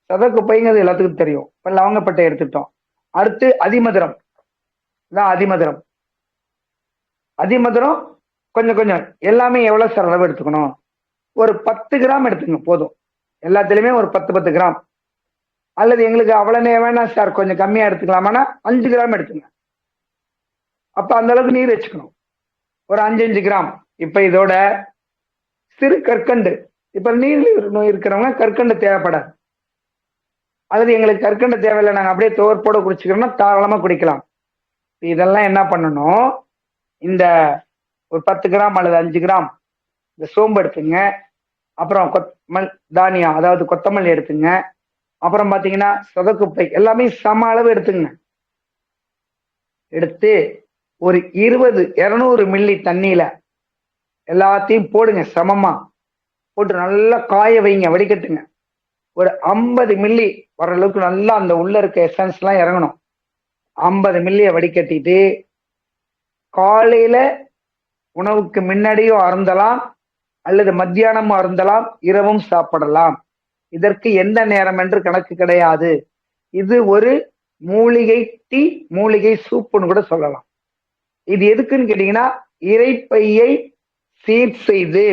சதக்குப்பைங்கிறது எல்லாத்துக்கும் தெரியும். இப்ப லவங்கப்பட்டை எடுத்துட்டோம். அடுத்து அதிமதுரம். இதான் அதிமதுரம். அதிமதுரம் கொஞ்சம் கொஞ்சம் எல்லாமே எவ்வளவு சார் அளவு எடுத்துக்கணும்? ஒரு 10 கிராம் எடுத்துங்க போதும். எல்லாத்துலயுமே ஒரு 10 கிராம். அல்லது எங்களுக்கு அவ்வளவு வேணாம் சார், கொஞ்சம் கம்மியா எடுத்துக்கலாமான்னா 5 கிராம் எடுத்துங்க. அப்ப அந்த அளவுக்கு நீர் வச்சுக்கணும். ஒரு 5 கிராம். இப்ப இதோட சிறு கற்கண்டு. இப்ப நீரிழிவு நோய் இருக்கிறவங்க கற்கண்டு தேவைப்படாது. அல்லது எங்களுக்கு கற்கண்டு தேவையில்லை, நாங்க அப்படியே துவர்ப்போட குடிச்சுக்கிறோம்னா தாராளமா குடிக்கலாம். இதெல்லாம் என்ன பண்ணணும், இந்த ஒரு 10 கிராம் அல்லது 5 கிராம் இந்த சோம்பு எடுத்துங்க. அப்புறம் தானியம், அதாவது கொத்தமல்லி எடுத்துங்க. அப்புறம் பாத்தீங்கன்னா சதக்குப்பை, எல்லாமே சம அளவு எடுத்துங்க. எடுத்து ஒரு 200 மில்லி தண்ணியில எல்லாத்தையும் போடுங்க. சமமா போட்டு நல்லா காய வைங்க, வடிகட்டுங்க. ஒரு 50 மில்லி வர அளவுக்கு நல்லா அந்த உள்ள இருக்க எசன்ஸ் எல்லாம் இறங்கணும். 50 மில்லிய வடிகட்டிட்டு காலையில உணவுக்கு முன்னாடியும் அருந்தலாம், அல்லது மத்தியானமும் அருந்தலாம், இரவும் சாப்பிடலாம். இதற்கு எந்த நேரம் என்று கணக்கு கிடையாது. இது ஒரு மூலிகை டீ, மூலிகை சூப்புன்னு கூட சொல்லலாம். இது எதுக்குன்னு கேட்டீங்கன்னா, இரைப்பையை சீர் செய்து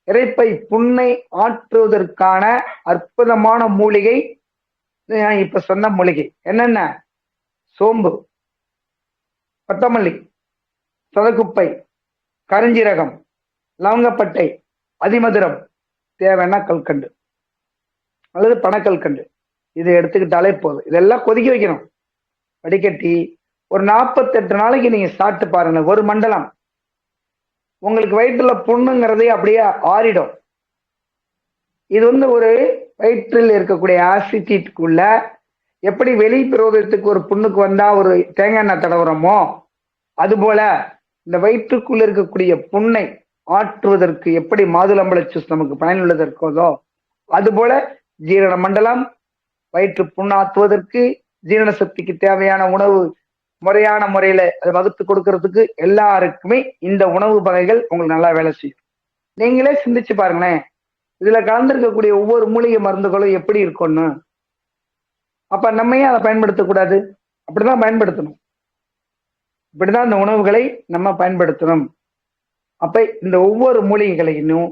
இரைப்பை புண்ணை ஆற்றுவதற்கான அற்புதமான மூலிகை. இப்ப சொன்ன மூலிகை என்னென்ன? சோம்பு, கொத்தமல்லி, சதக்குப்பை, கருஞ்சீரகம், லவங்கப்பட்டை, அதிமதுரம், தேவைன்னா கல்கண்டு அல்லது பனக்கல்கண்டு. இதை எடுத்துக்கிட்டாலே போதும். இதெல்லாம் கொதிக்க வைக்கணும். வடிகட்டி ஒரு 48 நாளைக்கு நீங்க சாப்பிட்டு பாருங்க. ஒரு மண்டலம் உங்களுக்கு வயிற்றுல புண்ணுங்கிறதே அப்படியே ஆறிடும். இது ஒரு வயிற்றில் இருக்கக்கூடிய ஆசிட்டிக்குள்ள எப்படி வெளி பிரயோகத்துக்கு ஒரு புண்ணுக்கு வந்தா ஒரு தேங்காய் எண்ணெய் தடவுறோமோ, அது போல இந்த வயிற்றுக்குள்ள இருக்கக்கூடிய புண்ணை ஆற்றுவதற்கு எப்படி மாதுளம்பழ ஜூஸ் நமக்கு பயனுள்ளது இருக்கதோ, அது போல ஜீரண மண்டலம், வயிற்று புண்ணாற்றுவதற்கு, ஜீரண சக்திக்கு தேவையான உணவு முறையான முறையில அதை வகுத்து கொடுக்கறதுக்கு எல்லாருக்குமே இந்த உணவு வகைகள் உங்களுக்கு நல்லா வேலை செய்யும். நீங்களே சிந்திச்சு பாருங்களேன், இதுல கலந்திருக்கக்கூடிய ஒவ்வொரு மூலிகை மருந்துகளும் எப்படி இருக்கும்னு. அப்ப நம்ம ஏன் அதை பயன்படுத்தக்கூடாது? அப்படிதான் பயன்படுத்தணும். இப்படிதான் இந்த உணவுகளை நம்ம பயன்படுத்தணும். அப்ப இந்த ஒவ்வொரு மூலிகைகளையும்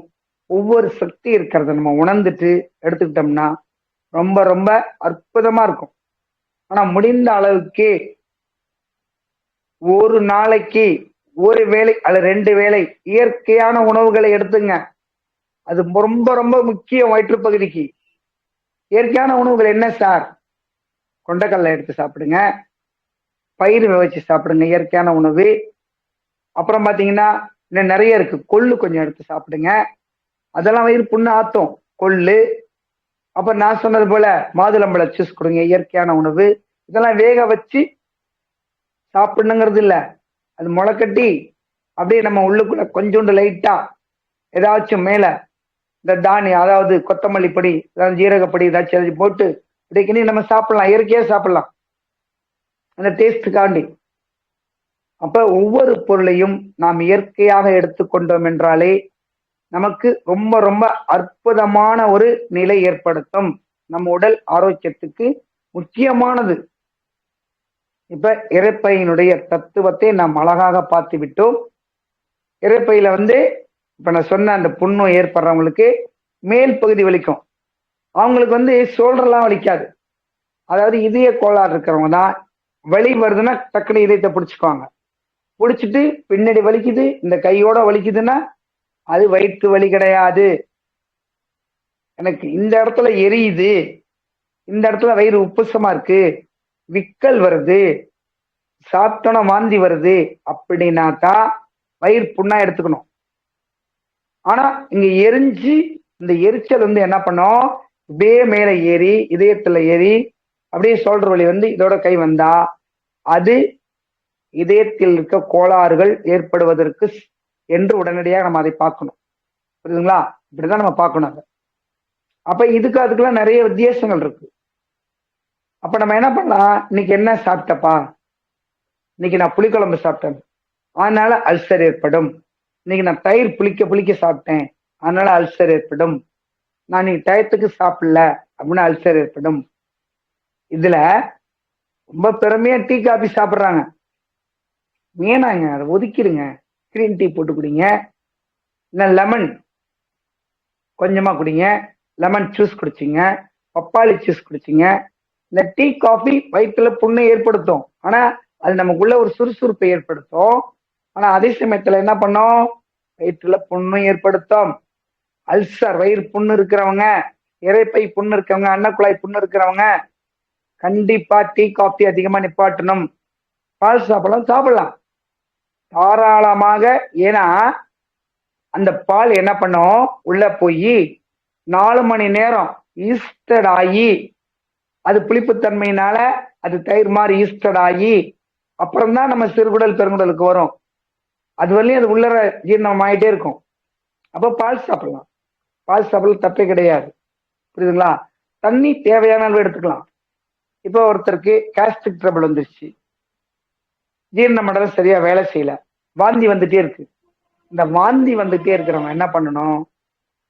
ஒவ்வொரு சக்தி இருக்கிறத நம்ம உணர்ந்துட்டு எடுத்துக்கிட்டோம்னா ரொம்ப ரொம்ப அற்புதமா இருக்கும். ஆனா முடிந்த அளவுக்கு ஒரு நாளைக்கு ஒரு வேளை அல்லது 2 வேளை இயற்கையான உணவுகளை எடுத்துங்க. அது ரொம்ப ரொம்ப முக்கியம் வயிற்று பகுதிக்கு. இயற்கையான உணவுகள் என்ன சார்? கொண்டக்கடலை எடுத்து சாப்பிடுங்க, பயிர் வச்சு சாப்பிடுங்க, இயற்கையான உணவு. அப்புறம் பாத்தீங்கன்னா இன்னும் நிறைய இருக்கு. கொள்ளு கொஞ்சம் எடுத்து சாப்பிடுங்க, அதெல்லாம் வயிறு புண்ணு ஆத்தும். கொள்ளு. அப்ப நான் சொன்னது போல மாதுளம்பழ ஜூஸ் கொடுங்க, இயற்கையான உணவு. இதெல்லாம் வேக வச்சு சாப்பிடணுங்கிறது இல்ல, அது முளைக்கட்டி அப்படியே நம்ம உள்ளுக்குள்ள கொஞ்சோண்டு லைட்டா ஏதாச்சும் மேல இந்த தானியம், அதாவது கொத்தமல்லி பொடி, அதாவது ஜீரகப்பொடி ஏதாச்சும் எழுதி போட்டு இப்படி நம்ம சாப்பிடலாம், இயற்கையா சாப்பிடலாம் அந்த டேஸ்டுக்காண்டி. அப்ப ஒவ்வொரு பொருளையும் நாம் இயற்கையாக எடுத்துக்கொண்டோம் என்றாலே நமக்கு ரொம்ப ரொம்ப அற்புதமான ஒரு நிலை ஏற்படுத்தும். நம்ம உடல் ஆரோக்கியத்துக்கு முக்கியமானது. இப்ப இரைப்பையினுடைய தத்துவத்தை நாம் அழகாக பார்த்து விட்டோம். இரைப்பையில இப்ப நான் சொன்ன அந்த புண்ணு ஏற்படுறவங்களுக்கு மேல் பகுதி வலிக்கும், அவங்களுக்கு ஷோல்டர்லாம் வலிக்காது. அதாவது இதய கோளாறு இருக்கிறவங்க தான் வலி வருதுன்னா டக்குனு இதயத்தை பிடிச்சுக்குவாங்க. பிடிச்சிட்டு பின்னாடி வலிக்குது, இந்த கையோட வலிக்குதுன்னா அது வயிற்று வலி கிடையாது. எனக்கு இந்த இடத்துல எரியுது, இந்த இடத்துல வயிறு உப்புசமா இருக்கு, விக்கல் வருது, சாப்பிட்டோன்னா வாந்தி வருது அப்படின்னா தான் வயிறு புண்ணா எடுத்துக்கணும். ஆனா இங்க எரிஞ்சு இந்த எரிச்சல் என்ன பண்ணும், இப்படியே மேல ஏறி இதயத்துல ஏறி அப்படியே ஷோல்டர் வலி இதோட கை வந்தா அது இதயத்தில் இருக்க கோளாறுகள் ஏற்படுவதற்கு என்று உடனடியாக நம்ம அதை பார்க்கணும். புரியுதுங்களா? இப்படிதான் நம்ம பார்க்கணும் அதை. அப்ப அதுக்கெல்லாம் நிறைய வித்தியாசங்கள் இருக்கு. அப்ப நம்ம என்ன பண்ணலாம், இன்னைக்கு என்ன சாப்பிட்டப்பா, இன்னைக்கு நான் புளிக்குழம்பு சாப்பிட்டேன் அதனால அல்சர் ஏற்படும், இன்னைக்கு நான் தயிர் புளிக்க சாப்பிட்டேன் அதனால அல்சர் ஏற்படும், நான் இன்னைக்கு டயத்துக்கு சாப்பிடல அப்படின்னா அல்சர் ஏற்படும். இதுல ரொம்ப பெருமையா டீ காபி சாப்பிட்றாங்க, வேணாங்க, அதை ஒதுக்கிடுங்க, கிரீன் டீ போட்டு குடிங்க, இல்லை லெமன் கொஞ்சமா குடிங்க, லெமன் ஜூஸ் குடிச்சிங்க, பப்பாளி ஜூஸ் குடிச்சிங்க. இந்த டீ காஃபி வயிற்றுல புண்ணை ஏற்படுத்தும், ஆனா அது நமக்குள்ள ஒரு சுறுசுறுப்பை ஏற்படுத்தும். ஆனா அதே சமயத்துல என்ன பண்ணும், வயிற்றுல புண்ணு ஏற்படுத்தும். அல்சர், வயிறு புண்ணு இருக்கிறவங்க, இரைப்பை புண்ணு இருக்கவங்க, அன்னக்குழாய் புண்ணு இருக்கிறவங்க கண்டிப்பா டீ காஃபி அதிகமா நிப்பாட்டணும். பால் சாப்பிடலாம் தாராளமாக. ஏன்னா அந்த பால் என்ன பண்ணும், உள்ள போய் 4 மணி நேரம் ஈஸ்டட் ஆகி அது புளிப்புத்தன்மையினால அது தயிர் மாதிரி ஈஸ்டட் ஆகி அப்புறம்தான் நம்ம சிறுகுடல் பெருங்குடலுக்கு வரும். அது வரலையும் அது உள்ளர ஜீரணம் ஆகிட்டே இருக்கும். அப்போ பால் சாப்பிடலாம், பால் சாப்பிடலாம், தப்பே கிடையாது. புரியுதுங்களா? தண்ணி தேவையான அளவு எடுத்துக்கலாம். இப்போ ஒருத்தருக்கு கேஸ்ட்ரிக் ட்ரபிள் வந்துருச்சு, ஜீரண மண்டலம் சரியா வேலை செய்யல, வாந்தி வந்துட்டே இருக்கு. இந்த வாந்தி வந்துட்டே இருக்கிறவங்க என்ன பண்ணணும்,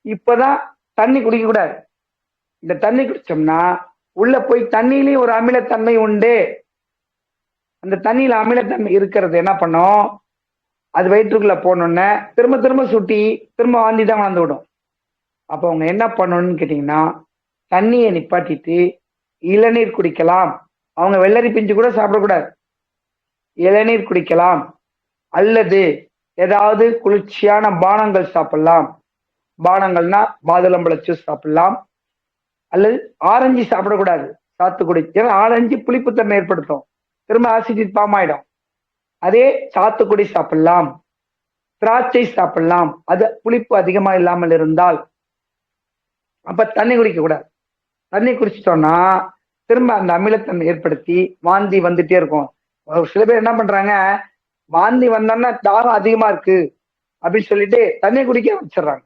இப்பதான் தண்ணி குடிக்க கூடாது. இந்த தண்ணி குடிச்சோம்னா உள்ள போய் தண்ணியிலேயும் ஒரு அமிலத்தன்மை உண்டு. அந்த தண்ணியில அமிலத்தன்மை இருக்கிறது என்ன பண்ணும், அது வயிற்றுக்குள்ள போனோடனே திரும்ப திரும்ப சுட்டி திரும்ப வாந்தி தான் வளர்ந்து விடும். அப்போ அவங்க என்ன பண்ணணும்னு கேட்டீங்கன்னா, தண்ணியை நிப்பாட்டிட்டு இளநீர் குடிக்கலாம். அவங்க வெள்ளரி பிஞ்சு கூட சாப்பிடக்கூடாது, இளநீர் குடிக்கலாம். அல்லது ஏதாவது குளிர்ச்சியான பானங்கள் சாப்பிடலாம். பானங்கள்னா மாதுளம்பழ ஜூஸ் சாப்பிடலாம். அல்லது ஆரஞ்சு சாப்பிடக்கூடாது, சாத்துக்குடி. ஏன்னா ஆரஞ்சு புளிப்புத்தன்மை ஏற்படுத்தும், திரும்ப ஆசிட் ஃபார்ம் ஆயிடும். அதே சாத்துக்குடி சாப்பிடலாம், திராட்சை சாப்பிடலாம், அது புளிப்பு அதிகமா இல்லாமல் இருந்தால். அப்ப தண்ணி குடிக்க கூடாது. தண்ணி குடிச்சிட்டோம்னா திரும்ப அந்த அமிலத்தன்மை ஏற்படுத்தி வாந்தி வந்துட்டே இருக்கும். சில பேர் என்ன பண்றாங்க, வாந்தி வந்தோன்னா தாகம் அதிகமா இருக்கு அப்படின்னு சொல்லிட்டு தண்ணி குடிக்க வச்சிடறாங்க.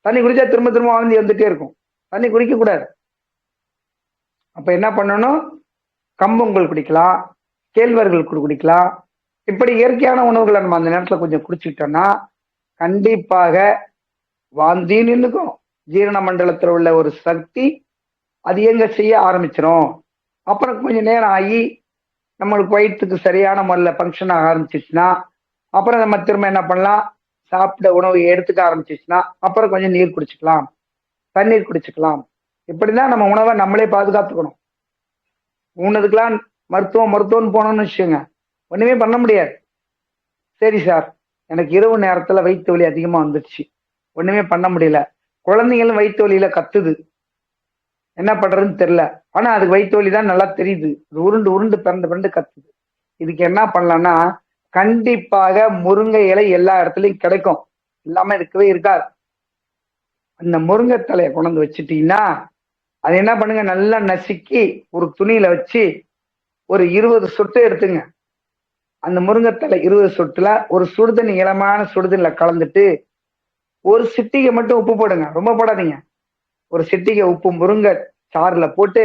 தண்ணி குடிச்சா திரும்ப திரும்ப வாந்தி வந்துட்டே இருக்கும். தண்ணி குடிக்க கூடாது. அப்ப என்ன பண்ணணும், கம்பங்கள் குடிக்கலாம், கேழ்வரகு குடிக்கலாம். இப்படி இயற்கையான உணவுகளை நம்ம அந்த நேரத்துல கொஞ்சம் குடிச்சுக்கிட்டோம்னா கண்டிப்பாக வாந்தி நின்றுக்கும். ஜீரண மண்டலத்தில் உள்ள ஒரு சக்தி அது இயங்க செய்ய ஆரம்பிச்சிடும். அப்புறம் கொஞ்சம் நேரம் ஆகி நம்மளுக்கு வயிற்றுக்கு சரியான முறையில் ஃபங்க்ஷன் ஆக ஆரம்பிச்சிச்சுன்னா அப்புறம் நம்ம திரும்ப என்ன பண்ணலாம், சாப்பிட்ட உணவு எடுத்துக்க ஆரம்பிச்சிச்சுன்னா அப்புறம் கொஞ்சம் நீர் குடிச்சுக்கலாம், தண்ணீர் குடிச்சுக்கலாம். இப்படிதான் நம்ம உணவை நம்மளே பாதுகாத்துக்கணும். ஊனதுக்கெல்லாம் மருத்துவம்னு போனோம்னு வச்சுக்கோங்க, ஒண்ணுமே பண்ண முடியாது. சரி சார், எனக்கு இரவு நேரத்துல வயிற்று வலி அதிகமா வந்துடுச்சு, ஒண்ணுமே பண்ண முடியல, குழந்தைங்களும் வயிற்று வலியில கத்துது, என்ன பண்றதுன்னு தெரியல. ஆனா அதுக்கு வயிற்று வலி தான் நல்லா தெரியுது, உருண்டு உருண்டு பிறண்டு பிறண்டு கத்துது. இதுக்கு என்ன பண்ணலாம்னா, கண்டிப்பாக முருங்கை இலை எல்லா இடத்துலயும் கிடைக்கும், இல்லாம இருக்கவே இருக்காது. அந்த முருங்கை தலையை கொண்டு வந்து வச்சுட்டீங்கன்னா, அது என்ன பண்ணுங்க, நல்லா நசுக்கி ஒரு துணியில வச்சு ஒரு 20 சொட்டு எடுத்துங்க. அந்த முருங்கைத்தலை 20 சொட்டுல ஒரு சுடுதண்ணி, இளமான சுடுதண்ணில கலந்துட்டு ஒரு சிட்டிகை மட்டும் உப்பு போடுங்க, ரொம்ப போடாதீங்க. ஒரு சிட்டிகை உப்பு முருங்கை சாறுல போட்டு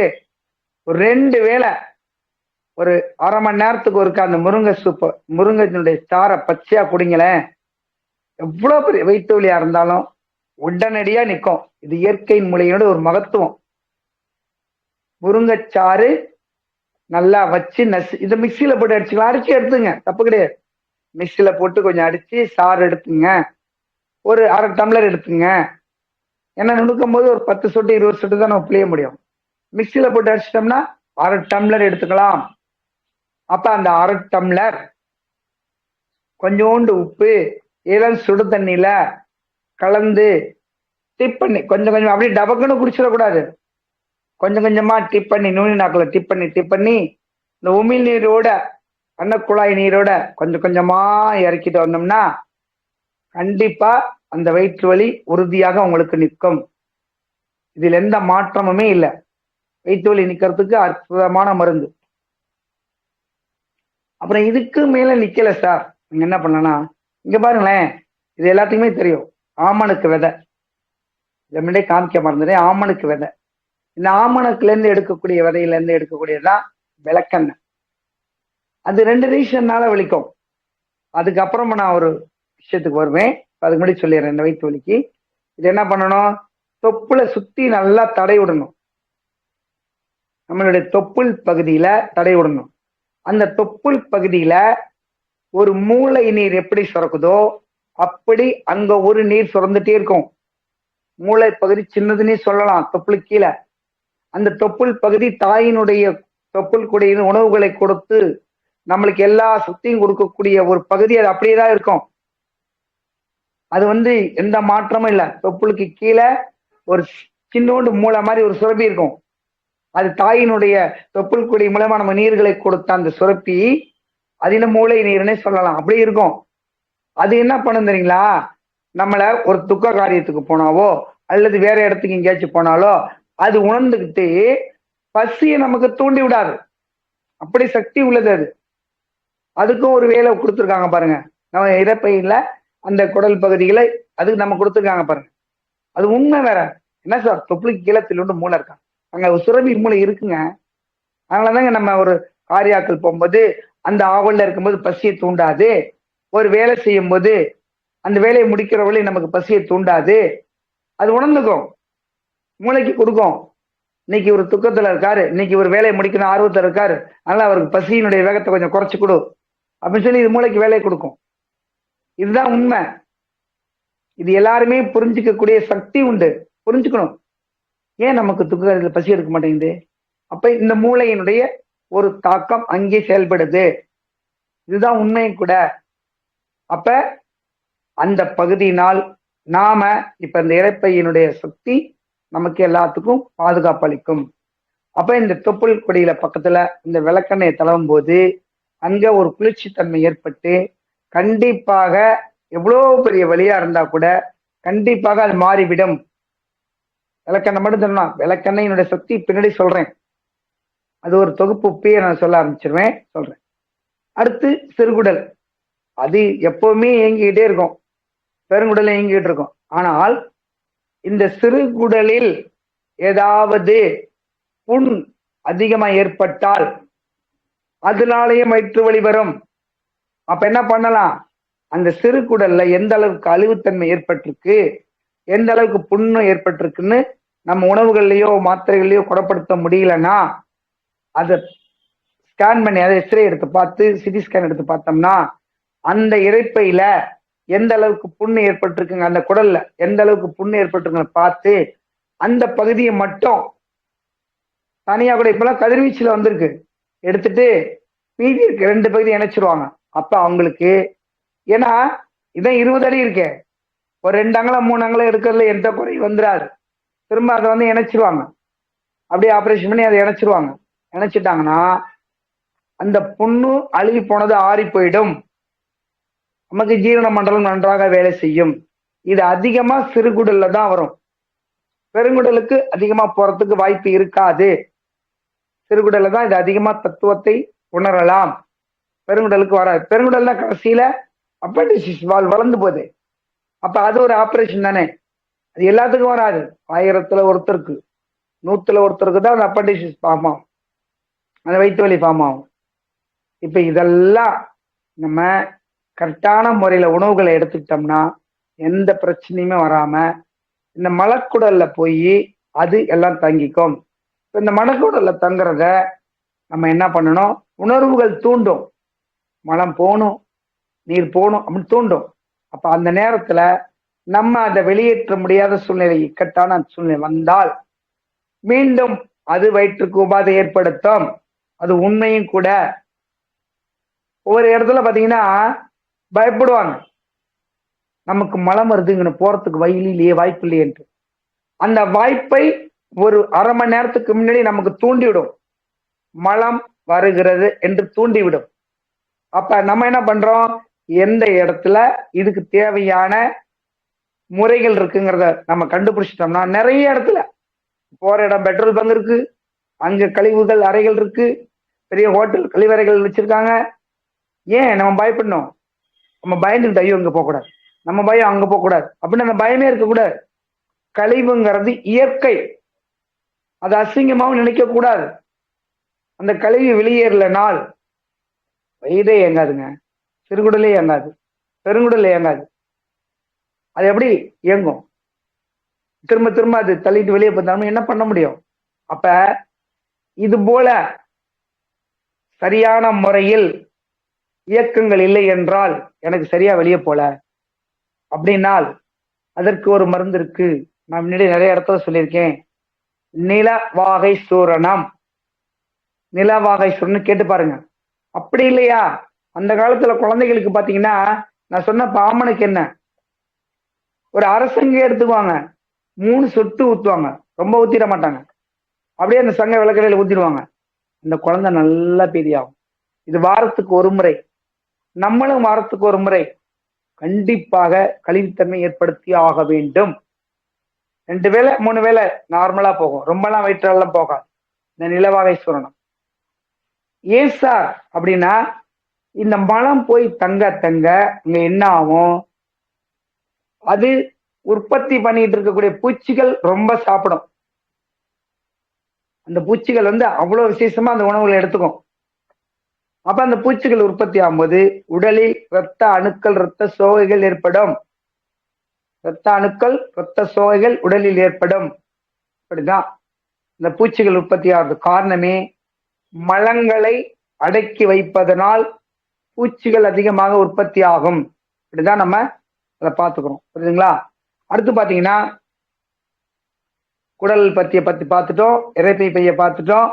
ஒரு 2 வேளை ஒரு அரை மணி நேரத்துக்கு ஒருக்க அந்த முருங்கை சூப்பு, முருங்கைனுடைய சாரை பச்சையா குடிங்களேன். எவ்வளவு பெரிய வயிற்று வலியா இருந்தாலும் உடனடியா நிற்கும். இது இயற்கையின் மூலையோட ஒரு மகத்துவம். முருங்கைச்சாறு நல்லா வச்சு இதை மிக்சியில போட்டு அடிச்சுக்கலாம், அடிச்சு எடுத்துங்க, தப்பு கிடையாது. மிக்சியில போட்டு கொஞ்சம் அடிச்சு சாறு எடுத்துங்க, ஒரு அரை டம்ளர் எடுத்துங்க. ஏன்னா நுணுக்கும் போது ஒரு 10 சொட்டு 20 சொட்டு தான் நம்ம புளிய முடியும். மிக்சியில போட்டு அடிச்சிட்டோம்னா அரை டம்ளர் எடுத்துக்கலாம். அப்ப அந்த அரை டம்ளர் கொஞ்சோண்டு உப்பு இளம் சுடு தண்ணியில கலந்து டிப் பண்ணி கொஞ்சம் கொஞ்சம் அப்படியே டபக்குன்னு குடிச்சிடக்கூடாது. கொஞ்சம் கொஞ்சமா டிப் பண்ணி, நுனி நாக்குல டிப் பண்ணி இந்த உமிழ் நீரோட அன்னக்குழாய் நீரோட கொஞ்சம் கொஞ்சமா இறக்கிட்டு வந்தோம்னா கண்டிப்பா அந்த வயிற்று வலி உறுதியாக உங்களுக்கு நிற்கும். இதில் எந்த மாற்றமுமே இல்லை. வயிற்று வலி நிக்கிறதுக்கு அற்புதமான மருந்து. அப்புறம் இதுக்கு மேல நிக்கல சார், நீங்க என்ன பண்ணலாம், இங்க பாருங்களேன், இது எல்லாத்துக்குமே தெரியும். ஆமணக்கு விதை, முன்னாடியே காமிக்க மறந்துட்டேன். ஆமணக்கு விதை, இந்த ஆமணக்குல இருந்து எடுக்கக்கூடிய விதையில இருந்து எடுக்கக்கூடியதான் விளக்கெண்ணெய். அது 2 ரீசன்னால வலிக்கும். அதுக்கப்புறம் நான் ஒரு விஷயத்துக்கு வருவேன், அதுக்கு முன்னாடி சொல்லிடுறேன். இந்த வயிற்று வலிக்கு இது என்ன பண்ணணும், தொப்புல சுத்தி நல்லா தடை விடணும். நம்மளுடைய தொப்புள் பகுதியில தடை விடணும். அந்த தொப்புள் பகுதியில ஒரு மூளை நீர் எப்படி சுரக்குதோ அப்படி அங்க ஒரு நீர் சுரந்துட்டே இருக்கும். மூளை பகுதி சின்னதுன்னே சொல்லலாம், தொப்புளுக்கு கீழே. அந்த தொப்புள் பகுதி தாயினுடைய தொப்புள் கூடிய உணவுகளை கொடுத்து நம்மளுக்கு எல்லா சக்தியும் கொடுக்கக்கூடிய ஒரு பகுதி, அது அப்படியேதான் இருக்கும். அது எந்த மாற்றமும் இல்லை. தொப்புளுக்கு கீழே ஒரு சின்னோண்டு மூளை மாதிரி ஒரு சுரப்பி இருக்கும். அது தாயினுடைய தொப்புள் கொடி மூலமா நம்ம நீர்களை கொடுத்த அந்த சுரப்பி, அதில மூளை நீர்னே சொல்லலாம், அப்படி இருக்கும். அது என்ன பண்ணும் தெரியுங்களா, நம்மள ஒரு துக்க காரியத்துக்கு போனாவோ அல்லது வேற இடத்துக்கு எங்கேயாச்சும் போனாலோ அது உணர்ந்துகிட்டு பசியை நமக்கு தூண்டி விடாது. அப்படி சக்தி உள்ளது அது. அதுக்கும் ஒரு வேலை கொடுத்துருக்காங்க பாருங்க, நம்ம இறப்பையில அந்த குடல் பகுதிகளை அதுக்கு நம்ம கொடுத்துருக்காங்க பாருங்க. அது உண்மை வேற. என்ன சார், தொப்புளுக்கு கீழே திலுண்டு மூளை இருக்கா, அங்க சுரபி மூளை இருக்குங்க. அதனாலதாங்க நம்ம ஒரு காரியாக்கள் போகும்போது அந்த ஆவல்ல இருக்கும்போது பசியை தூண்டாது. ஒரு வேலை செய்யும் போது அந்த வேலையை முடிக்கிற வழி நமக்கு பசியை தூண்டாது. அது உணர்ந்துக்கும், மூளைக்கு கொடுக்கும். இன்னைக்கு ஒரு துக்கத்துல இருக்காரு, இன்னைக்கு ஒரு வேலையை முடிக்கணும் ஆர்வத்துல இருக்காரு, அதனால அவருக்கு பசியினுடைய வேகத்தை கொஞ்சம் குறைச்சு கொடு அப்படின்னு சொல்லி இது மூளைக்கு வேலையை கொடுக்கும். இதுதான் உண்மை. இது எல்லாருமே புரிஞ்சுக்கக்கூடிய சக்தி உண்டு, புரிஞ்சுக்கணும். ஏன் நமக்கு துக்க பசி எடுக்க மாட்டேங்குது? அப்ப இந்த மூளையினுடைய ஒரு தாக்கம் அங்கே செயல்படுது. இதுதான் உண்மையும் கூட. அப்ப அந்த பகுதியினால் நாம இப்ப இந்த இரைப்பையினுடைய சக்தி நமக்கு எல்லாத்துக்கும் பாதுகாப்பு அளிக்கும். அப்ப இந்த தொப்புள் கொடியில பக்கத்துல இந்த விளக்கெண்ணெயை தடவும் போது அங்க ஒரு குளிர்ச்சி தன்மை ஏற்பட்டு கண்டிப்பாக எவ்வளவு பெரிய வலியா இருந்தா கூட கண்டிப்பாக அது மாறிவிடும். விளக்கெண்ணெய் மட்டும் சொல்லலாம், விளக்கெண்ணெயினுடைய சக்தி பின்னாடி சொல்றேன். அது ஒரு தொகுப்பு உப்பையே நான் சொல்ல ஆரம்பிச்சிருவேன், சொல்றேன். அடுத்து சிறுகுடல், அது எப்பவுமே இயங்கிக்கிட்டே இருக்கும், பெருங்குடல் இயங்கிட்டு இருக்கும். ஆனால் இந்த சிறுகுடலில் ஏதாவது புண் அதிகமா ஏற்பட்டால் அதனாலேயே வயிற்று வலி வரும். அப்ப என்ன பண்ணலாம், அந்த சிறுகுடல்ல எந்த அளவுக்கு அழிவுத்தன்மை ஏற்பட்டிருக்கு, எந்த அளவுக்கு புண்ணு ஏற்பட்டிருக்குன்னு நம்ம உணவுகள்லயோ மாத்திரைகள்லயோ குணப்படுத்த முடியலன்னா அதை ஸ்கேன் பண்ணி, அதை எக்ஸ்ரே எடுத்து பார்த்து சிடி ஸ்கேன் எடுத்து பார்த்தோம்னா அந்த இரைப்பையில எந்த அளவுக்கு புண்ணு ஏற்பட்டிருக்குங்க, அந்த குடல்ல எந்த அளவுக்கு புண்ணு ஏற்பட்டிருக்குன்னு பார்த்து அந்த பகுதியை மட்டும் தனியா கூட இப்பெல்லாம் கதிர்வீச்சுல வந்திருக்கு, எடுத்துட்டு மீதி இருக்கு 2 பகுதி இணைச்சிருவாங்க. அப்ப அவங்களுக்கு, ஏன்னா இதான் 20 அடி இருக்கே, ஒரு 2 அங்குலம் 3 அங்குலம் எடுக்கிறதுல எந்த குறையும் வந்துடாது. திரும்ப அதை வந்து இணைச்சிருவாங்க. அப்படியே ஆப்ரேஷன் பண்ணி அதை இணைச்சிருவாங்க. இணைச்சிட்டாங்கன்னா அந்த புண்ணு அழுகி போனது ஆறி போயிடும். நமக்கு ஜீரண மண்டலம் நன்றாக வேலை செய்யும். இது அதிகமா சிறுகுடல்ல தான் வரும். பெருங்குடலுக்கு அதிகமா போறதுக்கு வாய்ப்பு இருக்காது. சிறுகுடல்ல தான் இது அதிகமா தத்துவத்தை உணரலாம். பெருங்குடலுக்கு வராது. பெருங்குடல்ல கடைசியில அப்பண்டிசிஸ் வால் வளர்ந்து போகுது. அப்ப அது ஒரு ஆபரேஷன் தானே. அது எல்லாத்துக்கும் வராது. 1000த்துல ஒருத்தருக்கு 100த்துல ஒருத்தருக்கு தான் அந்த அப்பண்டிசிஸ் ஃபார்ம் ஆகும், அந்த வயிற்று வலி ஃபார்ம் ஆகும். இப்ப இதெல்லாம் நம்ம கரெக்டான முறையில உணவுகளை எடுத்துக்கிட்டோம்னா எந்த பிரச்சனையுமே வராம இந்த மலக்குடல்ல போய் அது எல்லாம் தங்கிக்கும். இந்த மலக்குடல்ல தங்குறத நம்ம என்ன பண்ணணும், உணர்வுகள் தூண்டும். மலம் போகணும், நீர் போகணும் அப்படின்னு தூண்டும். அப்ப அந்த நேரத்துல நம்ம அதை வெளியேற்ற முடியாத சூழ்நிலை, இக்கட்டான சூழ்நிலை வந்தால் மீண்டும் அது வயிற்றுக்கு உபாதை ஏற்படுத்தும். அது உண்மையும் கூட. ஒவ்வொரு இடத்துல பாத்தீங்கன்னா பயப்படுவாங்க, நமக்கு மலம் வருதுங்கன்னு போறதுக்கு வயலிலேயே வாய்ப்பு இல்லையே என்று. அந்த வாய்ப்பை ஒரு அரை மணி நேரத்துக்கு முன்னாடி நமக்கு தூண்டிவிடும். மலம் வருகிறது என்று தூண்டிவிடும். அப்ப நம்ம என்ன பண்றோம், எந்த இடத்துல இதுக்கு தேவையான முறைகள் இருக்குங்கிறத நம்ம கண்டுபிடிச்சிட்டோம்னா, நிறைய இடத்துல போற இடம் பெட்ரோல் பங்க் இருக்கு, அங்க கழிவுகள் அறைகள் இருக்கு, பெரிய ஹோட்டல் கழிவறைகள் வச்சிருக்காங்க. ஏன் நம்ம பயப்படணும்? நம்ம பயந்துக்கிட்டு ஐயோ இங்க போகக்கூடாது, நம்ம பயம் அங்க போகக்கூடாது அப்படின்னு அந்த பயமே இருக்கக்கூடாது. கழிவுங்கிறது இயற்கை, அது அசிங்கமாவும் நினைக்க கூடாது. அந்த கழிவு வெளியேறலனால் வயிறே இயங்காதுங்க, சிறுகுடலே இயங்காது, பெருங்குடலே இயங்காது. அது எப்படி இயங்கும்? திரும்ப திரும்ப அது தள்ளிட்டு வெளியே போட்டாலும் என்ன பண்ண முடியும்? அப்ப இது போல சரியான முறையில் இயக்கங்கள் இல்லை என்றால், எனக்கு சரியா வெளியே போல அப்படின்னால் அதற்கு ஒரு மருந்து இருக்கு. நான் முன்னாடி நிறைய இடத்துல சொல்லியிருக்கேன், நிலவாகை சூரணம். நிலவாகை சூரணம் கேட்டு பாருங்க. அப்படி இல்லையா, அந்த காலத்துல குழந்தைகளுக்கு பாத்தீங்கன்னா, நான் சொன்ன பாமனுக்கு என்ன, ஒரு அரசங்க எடுத்துக்குவாங்க, 3 சொட்டு ஊத்துவாங்க, ரொம்ப ஊத்திட மாட்டாங்க. அப்படியே அந்த சங்க விளக்கடையில ஊத்திடுவாங்க. அந்த குழந்தை நல்லா பீதியாகும். இது வாரத்துக்கு ஒரு முறை. நம்மளும் வாரத்துக்கு ஒரு முறை கண்டிப்பாக கழிவுத்தன்மை ஏற்படுத்தி ஆக வேண்டும். 2 வேளை 3 வேளை நார்மலா போகும், ரொம்பலாம் வயிற்றெல்லாம் போகாது இந்த நிலவாகை சூரணம். ஏன் சார் அப்படின்னா, இந்த மலம் போய் தங்க தங்க இங்க என்ன ஆகும், அது உற்பத்தி பண்ணிட்டு இருக்கக்கூடிய பூச்சிகள் ரொம்ப சாப்பிடும். அந்த பூச்சிகள் வந்து அவ்வளவு விசேஷமா அந்த உணவுகளை எடுத்துக்கும். அப்ப அந்த பூச்சிகள் உற்பத்தி ஆகும்போது உடலில் இரத்த அணுக்கள், இரத்த சோகைகள் ஏற்படும். இரத்த அணுக்கள், இரத்த சோகைகள் உடலில் ஏற்படும். இப்படிதான் இந்த பூச்சிகள் உற்பத்தி ஆகிறது. காரணமே மலங்களை அடக்கி வைப்பதனால் பூச்சிகள் அதிகமாக உற்பத்தி ஆகும். இப்படிதான் நம்ம அதை பார்த்துக்கிறோம். புரியுதுங்களா? அடுத்து பாத்தீங்கன்னா, குடல் பத்தி பார்த்துட்டோம், இரைப்பை பைய பார்த்துட்டோம்,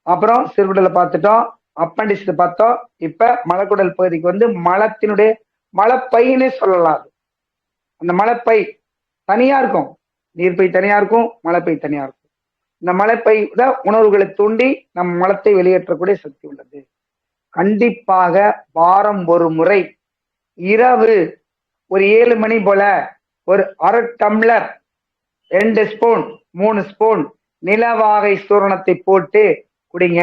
அப்புறம் சிறுகுடலை பார்த்துட்டோம், அப்பண்டிக்ஸ் பார்த்தோம். இப்ப மலக்குடல் பகுதிக்கு வந்து மலத்தினுடைய மலப்பைன்னே சொல்லலாம். அந்த மலப்பை தனியா இருக்கும், நீர்ப்பை தனியா இருக்கும், மலப்பை தனியா இருக்கும். இந்த மலப்பை தான் உணர்வுகளை தூண்டி நம் மலத்தை வெளியேற்றக்கூடிய சக்தி உள்ளது. கண்டிப்பாக வாரம் ஒரு முறை இரவு ஒரு 7 மணி போல ஒரு அரை டம்ளர் 2 ஸ்பூன் 3 ஸ்பூன் நிலவாகை சூரணத்தை போட்டு குடிங்க.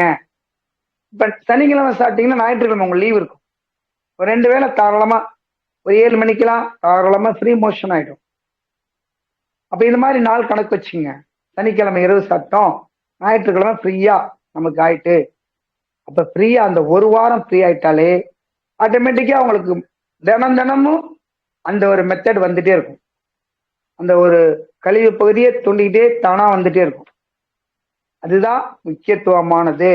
இப்ப சனிக்கிழமை சாப்பிட்டீங்கன்னா ஞாயிற்றுக்கிழமை உங்களுக்கு லீவ் இருக்கும். ஒரு 2 வேளை தாராளமா ஒரு 7 மணிக்கெல்லாம் தாராளமா ஃப்ரீ மோஷன் ஆயிடும். அப்ப இந்த மாதிரி நாள் கணக்கு வச்சுங்க. சனிக்கிழமை இரவு சாப்பிட்டோம், ஞாயிற்றுக்கிழமை ஃப்ரீயா நமக்கு ஆயிட்டு. அப்ப ஃப்ரீயா அந்த ஒரு வாரம் ஃப்ரீ ஆயிட்டாலே ஆட்டோமேட்டிக்கா உங்களுக்கு தினமும் அந்த ஒரு மெத்தட் வந்துட்டே இருக்கும். அந்த ஒரு கழிவு பகுதியை தூண்டிக்கிட்டே தானா வந்துட்டே இருக்கும். அதுதான் முக்கியத்துவமானது.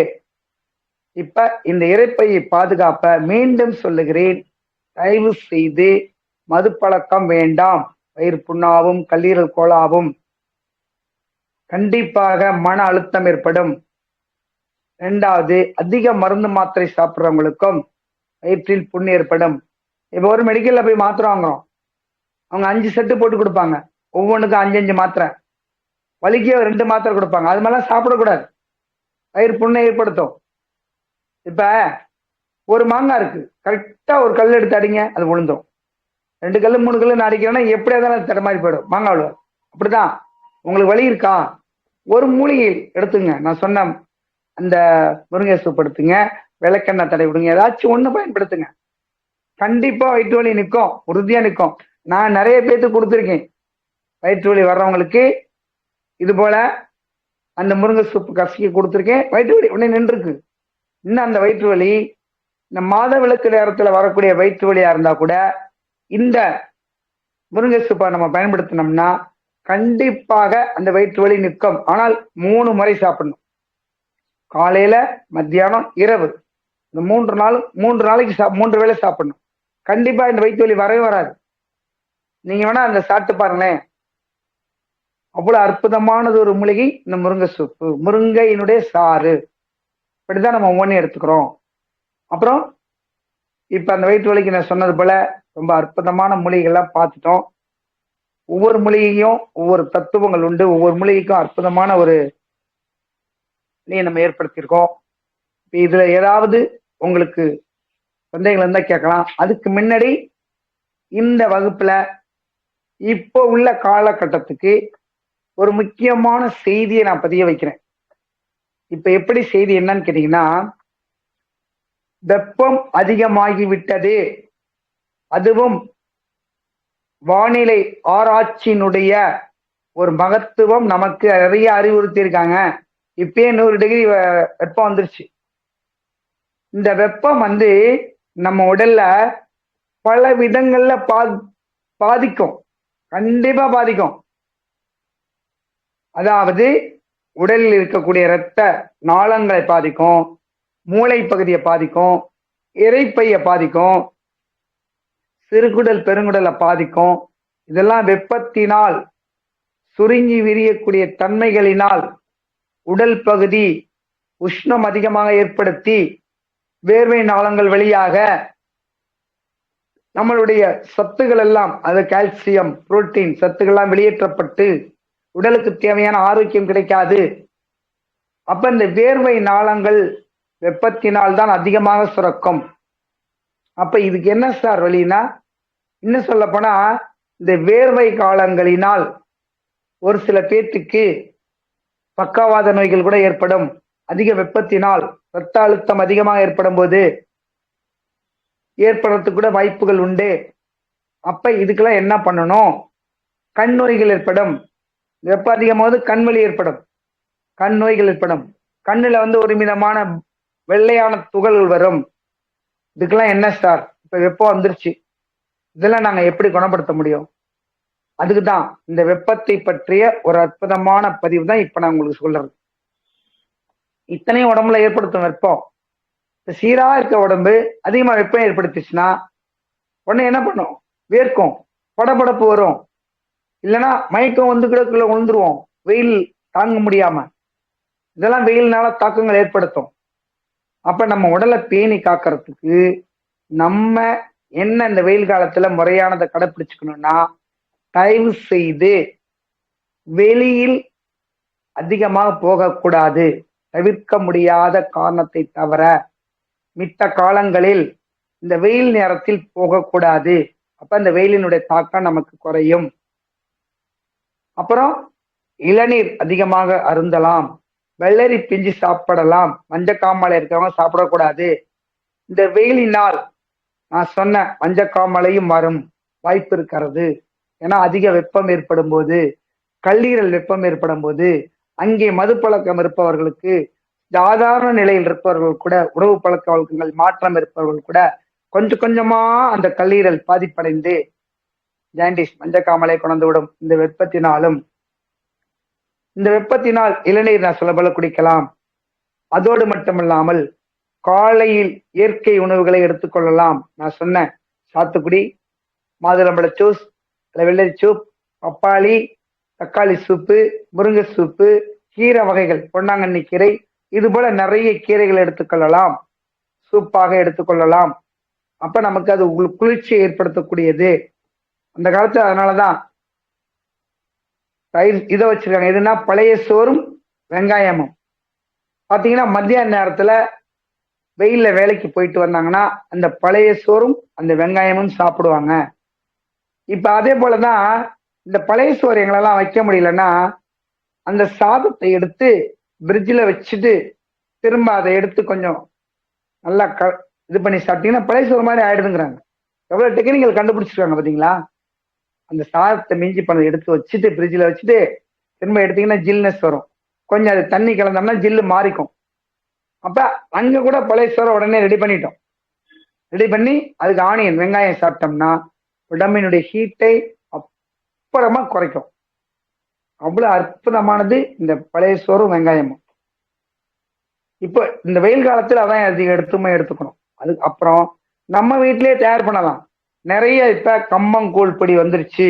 இப்ப இந்த இரைப்பையை பாதுகாப்ப மீண்டும் சொல்லுகிறேன், தயவு செய்து மது பழக்கம் வேண்டாம். வயிறு புண்ணாவும் கல்லீரல் கோளாவும், கண்டிப்பாக மன அழுத்தம் ஏற்படும். 2வது, அதிக மருந்து மாத்திரை சாப்பிட்றவங்களுக்கும் வயிற்றில் புண்ணு ஏற்படும். இப்போ ஒரு மெடிக்கல்ல போய் மாத்திரை வாங்குறோம், அவங்க 5 செட்டு போட்டு கொடுப்பாங்க, ஒவ்வொன்றுக்கும் 5 மாத்திரை, வலிக்கே 2 மாத்திரை கொடுப்பாங்க. அது மாதிரிலாம் சாப்பிடக்கூடாது, வயிறு புண்ணை ஏற்படுத்தும். இப்ப ஒரு மாங்காய் இருக்கு, கரெக்டா ஒரு கல் எடுத்து அடிங்க, அது விழுந்துடும். 2 கல் 3 கல் அடிக்கிறோன்னா எப்படியா இருந்தாலும் தட மாதிரி போயிடும் மாங்காய். அப்படிதான் உங்களுக்கு வலி இருக்கா, ஒரு மூலிகை எடுத்துங்க, நான் சொன்ன அந்த முருங்கை சூப் எடுத்துங்க, விளக்கெண்ணெய் தடை விடுங்க, ஏதாச்சும் ஒண்ணு பயன்படுத்துங்க, கண்டிப்பா வயிற்று வலி நிற்கும், உறுதியா நிற்கும். நான் நிறைய பேருக்கு கொடுத்துருக்கேன், வயிற்று வலி வர்றவங்களுக்கு இது போல அந்த முருங்கை சூப்பு கசக்கி கொடுத்துருக்கேன், வயிற்று வலி உடனே நின்றுருக்கு. இன்னும் அந்த வயிற்று வலி இந்த மாத விளக்கு நேரத்துல வரக்கூடிய வயிற்று வலியா இருந்தா கூட இந்த முருங்கை சூப்பை நம்ம பயன்படுத்தினோம்னா கண்டிப்பாக அந்த வயிற்று வலி நிற்கும். ஆனால் 3 முறை சாப்பிடணும், காலையில, மத்தியானம், இரவு. இந்த 3 நாளைக்கு 3 வேளை சாப்பிடணும். கண்டிப்பா இந்த வயிற்று வலி வரவே வராது. நீங்க வேணா அந்த சாப்பிட்டு பாருங்களேன், அவ்வளவு அற்புதமானது ஒரு மூலிகை இந்த முருங்கை சூப்பு, முருங்கையினுடைய சாறு. இப்படிதான் நம்ம ஒவ்வொன்றையும் எடுத்துக்கிறோம். அப்புறம் இப்ப அந்த வயிற்று வலிக்கு நான் சொன்னது போல ரொம்ப அற்புதமான மூலிகைகள்லாம் பார்த்துட்டோம். ஒவ்வொரு மூலிகையும் ஒவ்வொரு தத்துவங்கள் உண்டு, ஒவ்வொரு மூலிகைக்கும் அற்புதமான ஒரு நம்ம ஏற்படுத்தியிருக்கோம். இதுல ஏதாவது உங்களுக்கு சந்தேகங்கள் இருந்தா கேட்கலாம். அதுக்கு முன்னாடி இந்த வகுப்புல இப்போ உள்ள காலகட்டத்துக்கு ஒரு முக்கியமான செய்தியை நான் பதிய வைக்கிறேன். இப்ப எப்படி செய்தி என்னன்னு கேட்டீங்கன்னா, வெப்பம் அதிகமாகிவிட்டது, அதுவும் வானிலை ஆராய்ச்சியினுடைய ஒரு மகத்துவம் நமக்கு நிறைய அறிவுறுத்தி இருக்காங்க. இப்பயே 100 டிகிரி வெப்பம் வந்துருச்சு. இந்த வெப்பம் நம்ம உடல்ல பல விதங்கள்ல பாதிக்கும், கண்டிப்பா பாதிக்கும். அதாவது உடலில் இருக்கக்கூடிய இரத்த நாளங்களை பாதிக்கும், மூளை பகுதியை பாதிக்கும், இரைப்பையை பாதிக்கும், சிறுகுடல் பெருங்குடலை பாதிக்கும். இதெல்லாம் வெப்பத்தினால் சுருங்கி விரியக்கூடிய தன்மைகளினால் உடல் பகுதி உஷ்ணம் அதிகமாக ஏற்படுத்தி வேர்வை நாளங்கள் வழியாக நம்மளுடைய சத்துக்கள் எல்லாம், அது கால்சியம், புரோட்டீன் சத்துக்கள்லாம் வெளியேற்றப்பட்டு உடலுக்கு தேவையான ஆரோக்கியம் கிடைக்காது. அப்ப இந்த வேர்வை நாளங்கள் வெப்பத்தினால் தான் அதிகமாக சுரக்கும். அப்ப இதுக்கு என்ன சார் வழினா, இன்னும் சொல்ல போனா இந்த வேர்வை காலங்களினால் ஒரு சில பேர்த்துக்கு பக்கவாத நோய்கள் கூட ஏற்படும். அதிக வெப்பத்தினால் இரத்த அழுத்தம் அதிகமாக ஏற்படும் போது ஏற்படுறதுக்கு கூட வாய்ப்புகள் உண்டு. அப்ப இதுக்கெல்லாம் என்ன பண்ணணும், கண் நோய்கள் ஏற்படும். வெப்பம் அதிகமாவது கண் வலி ஏற்படும், கண் நோய்கள் ஏற்படும். கண்ணுல ஒரு விதமான வெள்ளையான துகள்கள் வரும். இதுக்கெல்லாம் என்ன சார், இப்ப வெப்பம் வந்துருச்சு, இதெல்லாம் நாங்க எப்படி குணப்படுத்த முடியும்? அதுக்குதான் இந்த வெப்பத்தை பற்றிய ஒரு அற்புதமான பதிவு தான் இப்ப நான் உங்களுக்கு சொல்றது. இத்தனையும் உடம்புல ஏற்படுத்தும் வெப்பம். சீரா இருக்க உடம்பு அதிகமா வெப்பம் ஏற்படுத்திச்சுன்னா உடனே என்ன பண்ணும், வேர்க்கும், படபடப்பு வரும், இல்லைன்னா மயக்கம் கிடக்குள்ள விழுந்துருவோம் வெயில் தாங்க முடியாம. இதெல்லாம் வெயில்னால தாக்கங்கள் ஏற்படுத்தும். அப்ப நம்ம உடலை பேணி காக்கிறதுக்கு நம்ம என்ன இந்த வெயில் காலத்துல முறையானதை கடைப்பிடிச்சுக்கணும்னா, தயவு செய்து வெளியில் அதிகமாக போகக்கூடாது. தவிர்க்க முடியாத காரணத்தை தவிர மித்த காலங்களில் இந்த வெயில் நேரத்தில் போகக்கூடாது. அப்ப இந்த வெயிலினுடைய தாக்கம் நமக்கு குறையும். அப்புறம் இளநீர் அதிகமாக அருந்தலாம், வெள்ளரி பிஞ்சு சாப்பிடலாம். மஞ்சக்காமலை இருக்கிறவங்க சாப்பிடக்கூடாது. இந்த வெயிலினால் நான் சொன்ன மஞ்சக்காமலையும் வரும் வாய்ப்பு இருக்கிறது. ஏன்னா அதிக வெப்பம் ஏற்படும் போது, கல்லீரல் வெப்பம் ஏற்படும் போது, அங்கே மது பழக்கம் இருப்பவர்களுக்கு, சாதாரண நிலையில் இருப்பவர்கள் கூட, உணவு பழக்க வழக்கங்கள் மாற்றம் இருப்பவர்கள் கூட கொஞ்சம் கொஞ்சமா அந்த கல்லீரல் பாதிப்படைந்து ஜாண்டிஸ், மஞ்சக்காமலை கொண்டு விடும். இந்த வெப்பத்தினாலும், இந்த வெப்பத்தினால் இளநீர் நான் சொல்ல போல குடிக்கலாம். அதோடு மட்டுமில்லாமல் காலையில் இயற்கை உணவுகளை எடுத்துக்கொள்ளலாம். நான் சொன்னேன், சாத்துக்குடி, மாதுளம்பழ ஜூஸ், வெள்ளரி சூப், பப்பாளி, தக்காளி சூப்பு, முருங்கை சூப்பு, கீரை வகைகள், பொன்னாங்கண்ணி கீரை, இது போல நிறைய கீரைகள் எடுத்துக்கொள்ளலாம், சூப்பாக எடுத்துக்கொள்ளலாம். அப்ப நமக்கு அது குளிர்ச்சியை ஏற்படுத்தக்கூடியது. அந்த காலத்துல அதனாலதான் தயிர் இதை வச்சிருக்காங்க. எதுனா பழைய சோறும் வெங்காயமும். பாத்தீங்கன்னா மத்தியான நேரத்துல வெயில்ல வேலைக்கு போயிட்டு வந்தாங்கன்னா அந்த பழைய சோறும் அந்த வெங்காயமும் சாப்பிடுவாங்க. இப்ப அதே போலதான் இந்த பழைய சோறு எங்களெல்லாம் வைக்க முடியலன்னா அந்த சாதத்தை எடுத்து பிரிட்ஜில் வச்சுட்டு திரும்ப அதை எடுத்து கொஞ்சம் நல்லா இது பண்ணி சாப்பிட்டீங்கன்னா பழைய சோறு மாதிரி ஆயிடுதுங்கிறாங்க. எவ்வளவு டெக்னிக்கல் கண்டுபிடிச்சிருக்காங்க பாத்தீங்களா. அந்த சாதத்தை மிஞ்சி பண்ண எடுத்து வச்சுட்டு பிரிட்ஜில் வச்சுட்டு திரும்ப எடுத்தீங்கன்னா ஜில்னஸ் வரும். கொஞ்சம் அது தண்ணி கலந்தோம்னா ஜில்லு மாறிக்கும். அப்ப அங்க கூட பழைய சோறை உடனே ரெடி பண்ணிட்டோம். ரெடி பண்ணி அதுக்கு ஆனியன் வெங்காயம் சாப்பிட்டோம்னா உடம்பினுடைய ஹீட்டை அப்புறமா குறைக்கும். அவ்வளவு அற்புதமானது இந்த பழைய சோறும் வெங்காயமும். இப்போ இந்த வெயில் காலத்துல அதான் அதிக எடுத்துக்கணும். அதுக்கு அப்புறம் நம்ம வீட்டிலேயே தயார் பண்ணலாம். நிறைய இப்ப கம்பங்கூழ் பொடி வந்துருச்சு.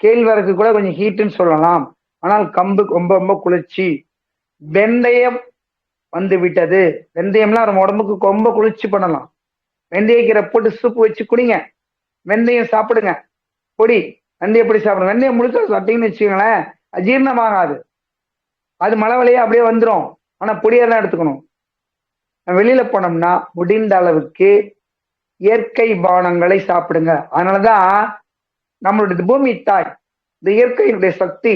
கேழ்வரகு கூட கொஞ்சம் ஹீட்டுன்னு சொல்லலாம், ஆனால் கம்பு ரொம்ப ரொம்ப குளிர்ச்சி. வெந்தயம் வந்து விட்டது. வெந்தயம்லாம் நம்ம உடம்புக்கு ரொம்ப குளிர்ச்சி பண்ணலாம். வெந்தயக்கீரை போட்டு சூப்பு வச்சு குடிங்க. வெந்தயம் சாப்பிடுங்க. பொடி வெந்தயம் எப்படி சாப்பிடுங்க. வெந்தயம் முழுக்க சாப்பிட்டீங்கன்னு வச்சுக்கோங்களேன், அஜீரணமாகாது. அது மழை வழியா அப்படியே வந்துடும். ஆனா பொடியா தான் எடுத்துக்கணும். வெளியில போனோம்னா முடிந்த அளவுக்கு இயற்கை பானங்களை சாப்பிடுங்க. அதனாலதான் நம்மளுடைய பூமி தாய் இந்த இயற்கையினுடைய சக்தி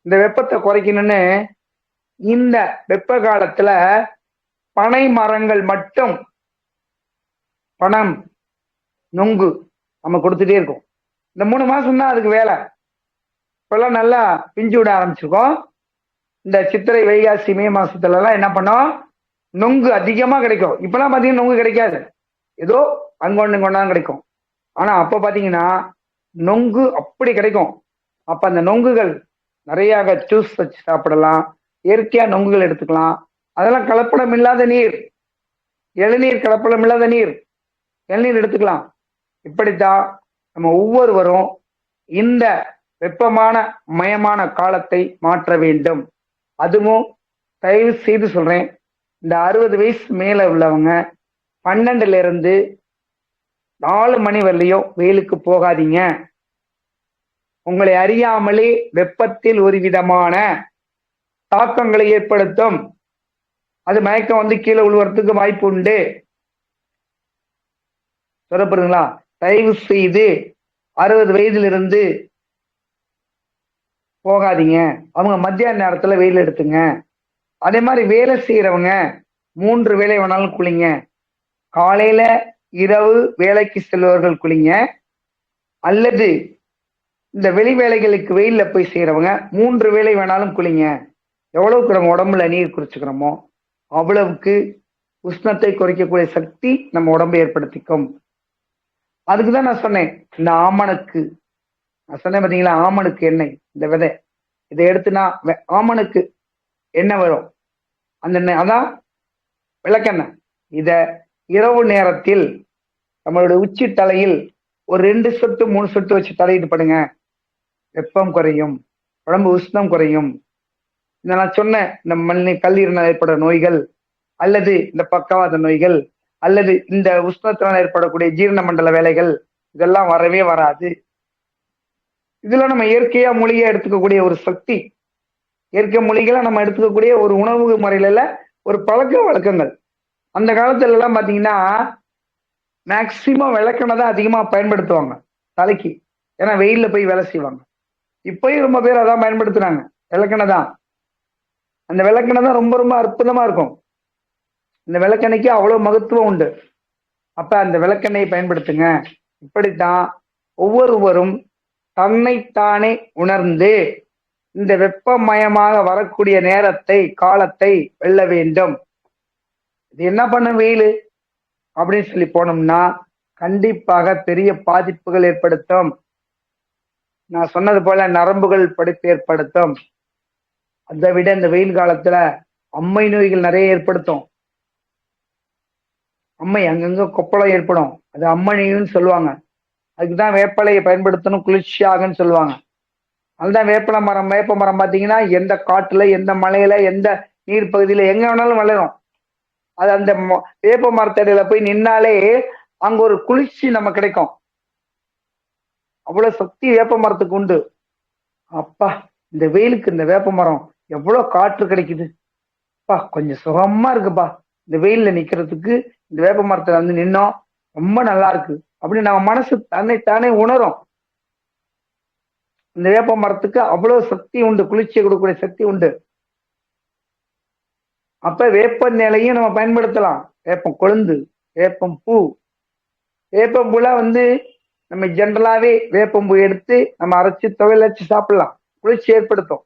இந்த வெப்பத்தை குறைக்கணும்னு இந்த வெப்ப காலத்துல பனை மரங்கள் மட்டும் பனம் நுங்கு நம்ம கொடுத்துட்டே இருக்கோம். இந்த 3 மாசம் தான் அதுக்கு வேலை. இப்பெல்லாம் நல்லா பிஞ்சு விட ஆரம்பிச்சிருக்கோம். இந்த சித்திரை வைகாசி மே மாசத்துல எல்லாம் என்ன பண்ணோம், நொங்கு அதிகமா கிடைக்கும். இப்பெல்லாம் பாத்தீங்கன்னா நொங்கு கிடைக்காது, ஏதோ அங்கொண்டு கொண்டாந்து கிடைக்கும். ஆனா அப்ப பாத்தீங்கன்னா நொங்கு அப்படி கிடைக்கும். அப்ப அந்த நொங்குகள் நிறைய ஜூஸ் வச்சு சாப்பிடலாம். இயற்கையா நொங்குகள் எடுத்துக்கலாம். அதெல்லாம் கலப்படம் இல்லாத நீர், இளநீர் கலப்படம் இல்லாத நீர், இளநீர் எடுத்துக்கலாம். இப்படித்தான் நம்ம ஒவ்வொருவரும் இந்த வெப்பமான மயமான காலத்தை மாற்ற வேண்டும். அதுவும் தயவு செய்து சொல்றேன், இந்த 60 வயசு மேல உள்ளவங்க 12ல இருந்து 4 மணி வரலையும் வெயிலுக்கு போகாதீங்க. உங்களை அறியாமலே வெப்பத்தில் ஒரு விதமான தாக்கங்களை ஏற்படுத்தும். அது மயக்கம் வந்து கீழே விழுவறதுக்கு வாய்ப்பு உண்டு. சொல்லப்படுதுங்களா? தயவு செய்து 60 வயதிலிருந்து போகாதீங்க. அவங்க மத்தியான நேரத்துல வெயில் எடுத்துங்க. அதே மாதிரி வேலை செய்யறவங்க 3 வேலை வேணாலும் குளிங்க. காலையில இரவு வேலைக்கு செல்பவர்கள் குளிங்க. அல்லது இந்த வெளி வேலைகளுக்கு வெயில்ல போய் செய்யறவங்க 3 வேலை வேணாலும் குளிங்க. எவ்வளவுக்கு நம்ம உடம்புல நீர் குறிச்சுக்கிறோமோ அவ்வளவுக்கு உஷ்ணத்தை குறைக்கக்கூடிய சக்தி நம்ம உடம்பை ஏற்படுத்திக்கும். அதுக்குதான் நான் சொன்னேன், இந்த ஆமணக்கு நான் சொன்னேன் பாத்தீங்களா, ஆமணக்கு எண்ணெய், இந்த விதை இதை எடுத்துனா ஆமணக்கு எண்ணெய் வரும். அந்த அதான் விளக்கெண்ணெய். இத இரவு நேரத்தில் நம்மளுடைய உச்சி தலையில் ஒரு 2 சொட்டு 3 சொட்டு வச்சு தடவிட்டு படுங்க. வெப்பம் குறையும், உடம்பு உஷ்ணம் குறையும். இந்த நான் சொன்ன இந்த கல்லீரனால் ஏற்பட நோய்கள், அல்லது இந்த பக்கவாத நோய்கள், அல்லது இந்த உஷ்ணத்தினால் ஏற்படக்கூடிய ஜீரண மண்டல வேலைகள், இதெல்லாம் வரவே வராது. இதுல நம்ம இயற்கையா மூலிகையா எடுத்துக்கக்கூடிய ஒரு சக்தி, இயற்கை மூலிகைகளை நம்ம எடுத்துக்கக்கூடிய ஒரு உணவு முறையில ஒரு பழக்க வழக்கங்கள். அந்த காலத்துல எல்லாம் பாத்தீங்கன்னா மேக்சிமம் விளக்கெண்ணெய் தான் அதிகமா பயன்படுத்துவாங்க தலைக்கு. ஏன்னா வெயில்ல போய் வேலை செய்வாங்க. இப்பயும் ரொம்ப பேர் அதான் பயன்படுத்துறாங்க, விளக்கெண்ணெய் தான். அந்த விளக்கெண்ணெய் தான் ரொம்ப ரொம்ப அற்புதமா இருக்கும். இந்த விளக்கெண்ணெய்க்கு அவ்வளவு மகத்துவம் உண்டு. அப்ப அந்த விளக்கெண்ணெயை பயன்படுத்துங்க. இப்படித்தான் ஒவ்வொருவரும் தன்னைத்தானே உணர்ந்து இந்த வெப்பமயமாக வரக்கூடிய நேரத்தை காலத்தை வெல்ல வேண்டும். இது என்ன பண்ண வெயில் அப்படின்னு சொல்லி போனோம்னா கண்டிப்பாக பெரிய பாதிப்புகள் ஏற்படுத்தும். நான் சொன்னது போல நரம்புகள் படிப்பு ஏற்படுத்தும். அதை விட இந்த வெயில் காலத்துல அம்மை நோய்கள் நிறைய ஏற்படுத்தும். அம்மை அங்கங்க கொப்பளம் ஏற்படும், அது அம்மணின்னு சொல்லுவாங்க. அதுக்குதான் வேப்பலையை பயன்படுத்தணும், குளிர்ச்சியாகன்னு சொல்லுவாங்க. அதுதான் வேப்ப மரம் பார்த்தீங்கன்னா எந்த காட்டுல, எந்த மலையில, எந்த நீர் பகுதியில எங்க வேணாலும் வளரும். அது அந்த வேப்ப மரத்தடியில போய் நின்னாலே அங்க ஒரு குளிர்ச்சி நம்ம கிடைக்கும். அவ்வளவு சக்தி வேப்ப மரத்துக்கு உண்டு. அப்பா, இந்த வெயிலுக்கு இந்த வேப்ப மரம் எவ்வளவு காற்று கிடைக்குது, அப்பா கொஞ்சம் சுகமா இருக்குப்பா, இந்த வெயில்ல நிக்கிறதுக்கு இந்த வேப்ப மரத்துல வந்து நின்னோம், ரொம்ப நல்லா இருக்கு அப்படின்னு நம்ம மனசு தன்னை தானே உணரும். இந்த வேப்ப மரத்துக்கு அவ்வளவு சக்தி உண்டு, குளிர்ச்சியை கொடுக்கக்கூடிய சக்தி உண்டு. அப்ப வேப்ப நிலையும் நம்ம பயன்படுத்தலாம். வேப்பம் கொழுந்து, வேப்பம் பூ. வேப்பம் பூல வந்து நம்ம ஜென்ரலாவே வேப்பம்பூ எடுத்து நம்ம அரைச்சு துவையல் வச்சு சாப்பிடலாம், குளிர்ச்சி ஏற்படுத்தும்,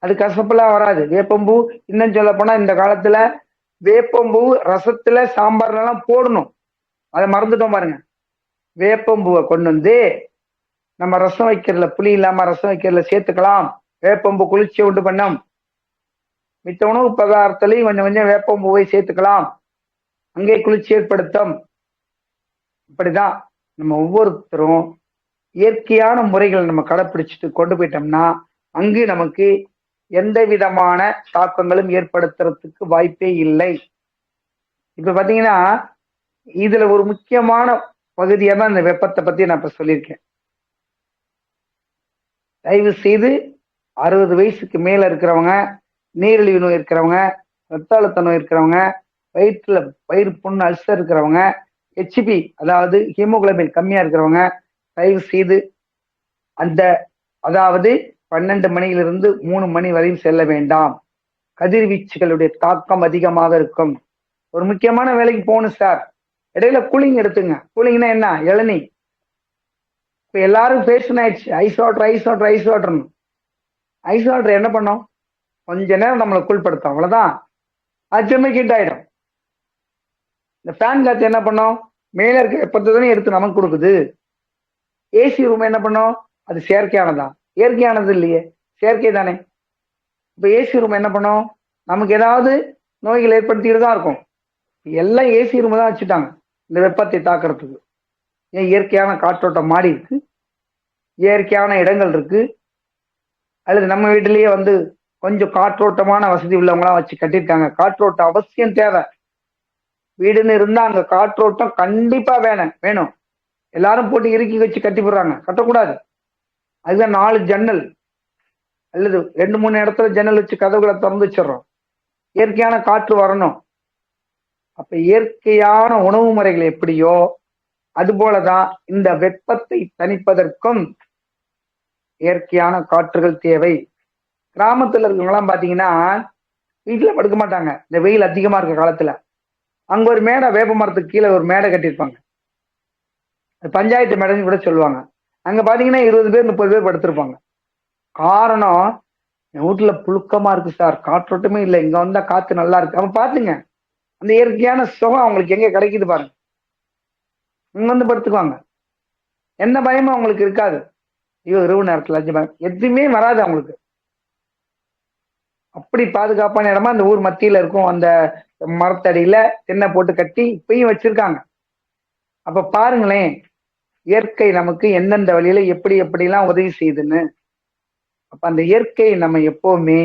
அது கசப்பெல்லாம் வராது. வேப்பம்பூ இன்னும் சொல்ல போனா இந்த காலத்துல வேப்பம்பூ ரசத்துல சாம்பார்ல எல்லாம் போடணும், அதை மறந்துட்டோம் பாருங்க. வேப்பம்பூவை கொண்டு வந்து நம்ம ரசம் வைக்கிறதுல, புளி இல்லாம ரசம் வைக்கிறதுல சேர்த்துக்கலாம். வேப்பம்பூ குளிர்ச்சியை உண்டு பண்ணும். மித்த உணவு பதார்த்தலையும் கொஞ்சம் கொஞ்சம் வேப்பம்பூவை சேர்த்துக்கலாம், அங்கே குளிர்ச்சி ஏற்படுத்தும். இப்படிதான் நம்ம ஒவ்வொருத்தரும் இயற்கையான முறைகளை நம்ம கடைப்பிடிச்சிட்டு கொண்டு போயிட்டோம்னா அங்கு நமக்கு எந்த விதமான தாக்கங்களும் ஏற்படுத்துறதுக்கு வாய்ப்பே இல்லை. இப்ப பாத்தீங்கன்னா இதுல ஒரு முக்கியமான பகுதியா தான் இந்த வெப்பத்தை பத்தி நான் இப்ப சொல்லியிருக்கேன். தயவு செய்து 60 வயசுக்கு மேல இருக்கிறவங்க, நீரிழிவு நோய் இருக்கிறவங்க, ரத்த அழுத்த நோய் இருக்கிறவங்க, வயிறு புண்ணு அல்சர் இருக்கிறவங்க, ஹெச்பி அதாவது ஹீமோகுளோபின் கம்மியா இருக்கிறவங்க தயவு செய்து அதாவது 12 மணியிலிருந்து 3 மணி வரையும் செல்ல வேண்டாம். கதிர்வீச்சுகளுடைய தாக்கம் அதிகமாக இருக்கும். ஒரு முக்கியமான வேலைக்கு போகணும் சார், இடையில கூலிங் எடுத்துங்க. கூலிங்னா என்ன? இளநீ. இப்ப எல்லாரும் ஃபேஷன் ஆயிடுச்சு, ice water ice water ice வாட்டர்னு. ஐஸ் வாட்டர் என்ன பண்ணும்? கொஞ்ச நேரம் நம்மளை கூழ்படுத்தும், அவ்வளவுதான், அச்சுமே ஹீட் ஆயிடும். இந்த ஃபேன் காத்து என்ன பண்ணும்? மேல இருக்க வெப்பத்தை எடுத்து நமக்கு கொடுக்குது. ஏசி ரூம் என்ன பண்ணும்? அது செயற்கையானதான், இயற்கையானது இல்லையே, செயற்கை தானே. இப்ப ஏசி ரூம் என்ன பண்ணும்? நமக்கு ஏதாவது நோய்கள் ஏற்படுத்திட்டு தான் இருக்கும். எல்லாம் ஏசி ரூம் தான் வச்சுட்டாங்க இந்த வெப்பத்தை தாக்குறதுக்கு. ஏன்? இயற்கையான காற்றோட்டம் மாறி இருக்கு, இயற்கையான இடங்கள் இருக்கு, அல்லது நம்ம வீட்டிலேயே வந்து கொஞ்சம் காற்றோட்டமான வசதி உள்ளவங்களாம் வச்சு கட்டியிருக்காங்க. காற்றோட்டம் அவசியம் தேவை. வீடுன்னு இருந்தா அங்க காற்றோட்டம் கண்டிப்பா வேணும். எல்லாரும் போட்டு இறுக்கி வச்சு கட்டி போடுறாங்க, கட்டக்கூடாது. அதுதான் 4 ஜன்னல் அல்லது 2-3 இடத்துல ஜன்னல் வச்சு கதவுகளை திறந்து வச்சிடறோம். இயற்கையான காற்று வரணும். அப்ப இயற்கையான உணவு முறைகள் எப்படியோ அது போலதான் இந்த வெப்பத்தை தணிப்பதற்கும் இயற்கையான காற்றுகள் தேவை. கிராமத்துல இருக்கவங்கலாம் பாத்தீங்கன்னா வீட்டுல படுக்க மாட்டாங்க, இந்த வெயில் அதிகமா இருக்க காலத்துல. அங்க ஒரு மேடை, வேப்ப மரத்துக்கு கீழே ஒரு மேடை கட்டியிருப்பாங்க, பஞ்சாயத்து மேடைன்னு கூட சொல்லுவாங்க. அங்க பாத்தீங்கன்னா 20 பேர் 30 பேர் படுத்திருப்பாங்க. காரணம், என் வீட்டுல புழுக்கமா இருக்கு சார், காற்றோட்டமே இல்லை, இங்க வந்தா காத்து நல்லா இருக்கு. அவன் பாத்துங்க, அந்த இயற்கையான சுகம் அவங்களுக்கு எங்க கிடைக்குது பாருங்க. இங்க வந்து படுத்துக்குவாங்க, எந்த பயமும் அவங்களுக்கு இருக்காது. ஐயோ இரவு நேரத்துல பயம் எதுவுமே வராது அவங்களுக்கு. அப்படி பாதுகாப்பான இடமா அந்த ஊர் மத்தியில இருக்கும். அந்த மரத்தடியில தென்னை போட்டு கட்டி இப்பயும் வச்சிருக்காங்க. அப்ப பாருங்களேன், இயற்கை நமக்கு எந்தெந்த வழியில எப்படி எப்படிலாம் உதவி செய்யுதுன்னு. அப்ப அந்த இயற்கையை நம்ம எப்பவுமே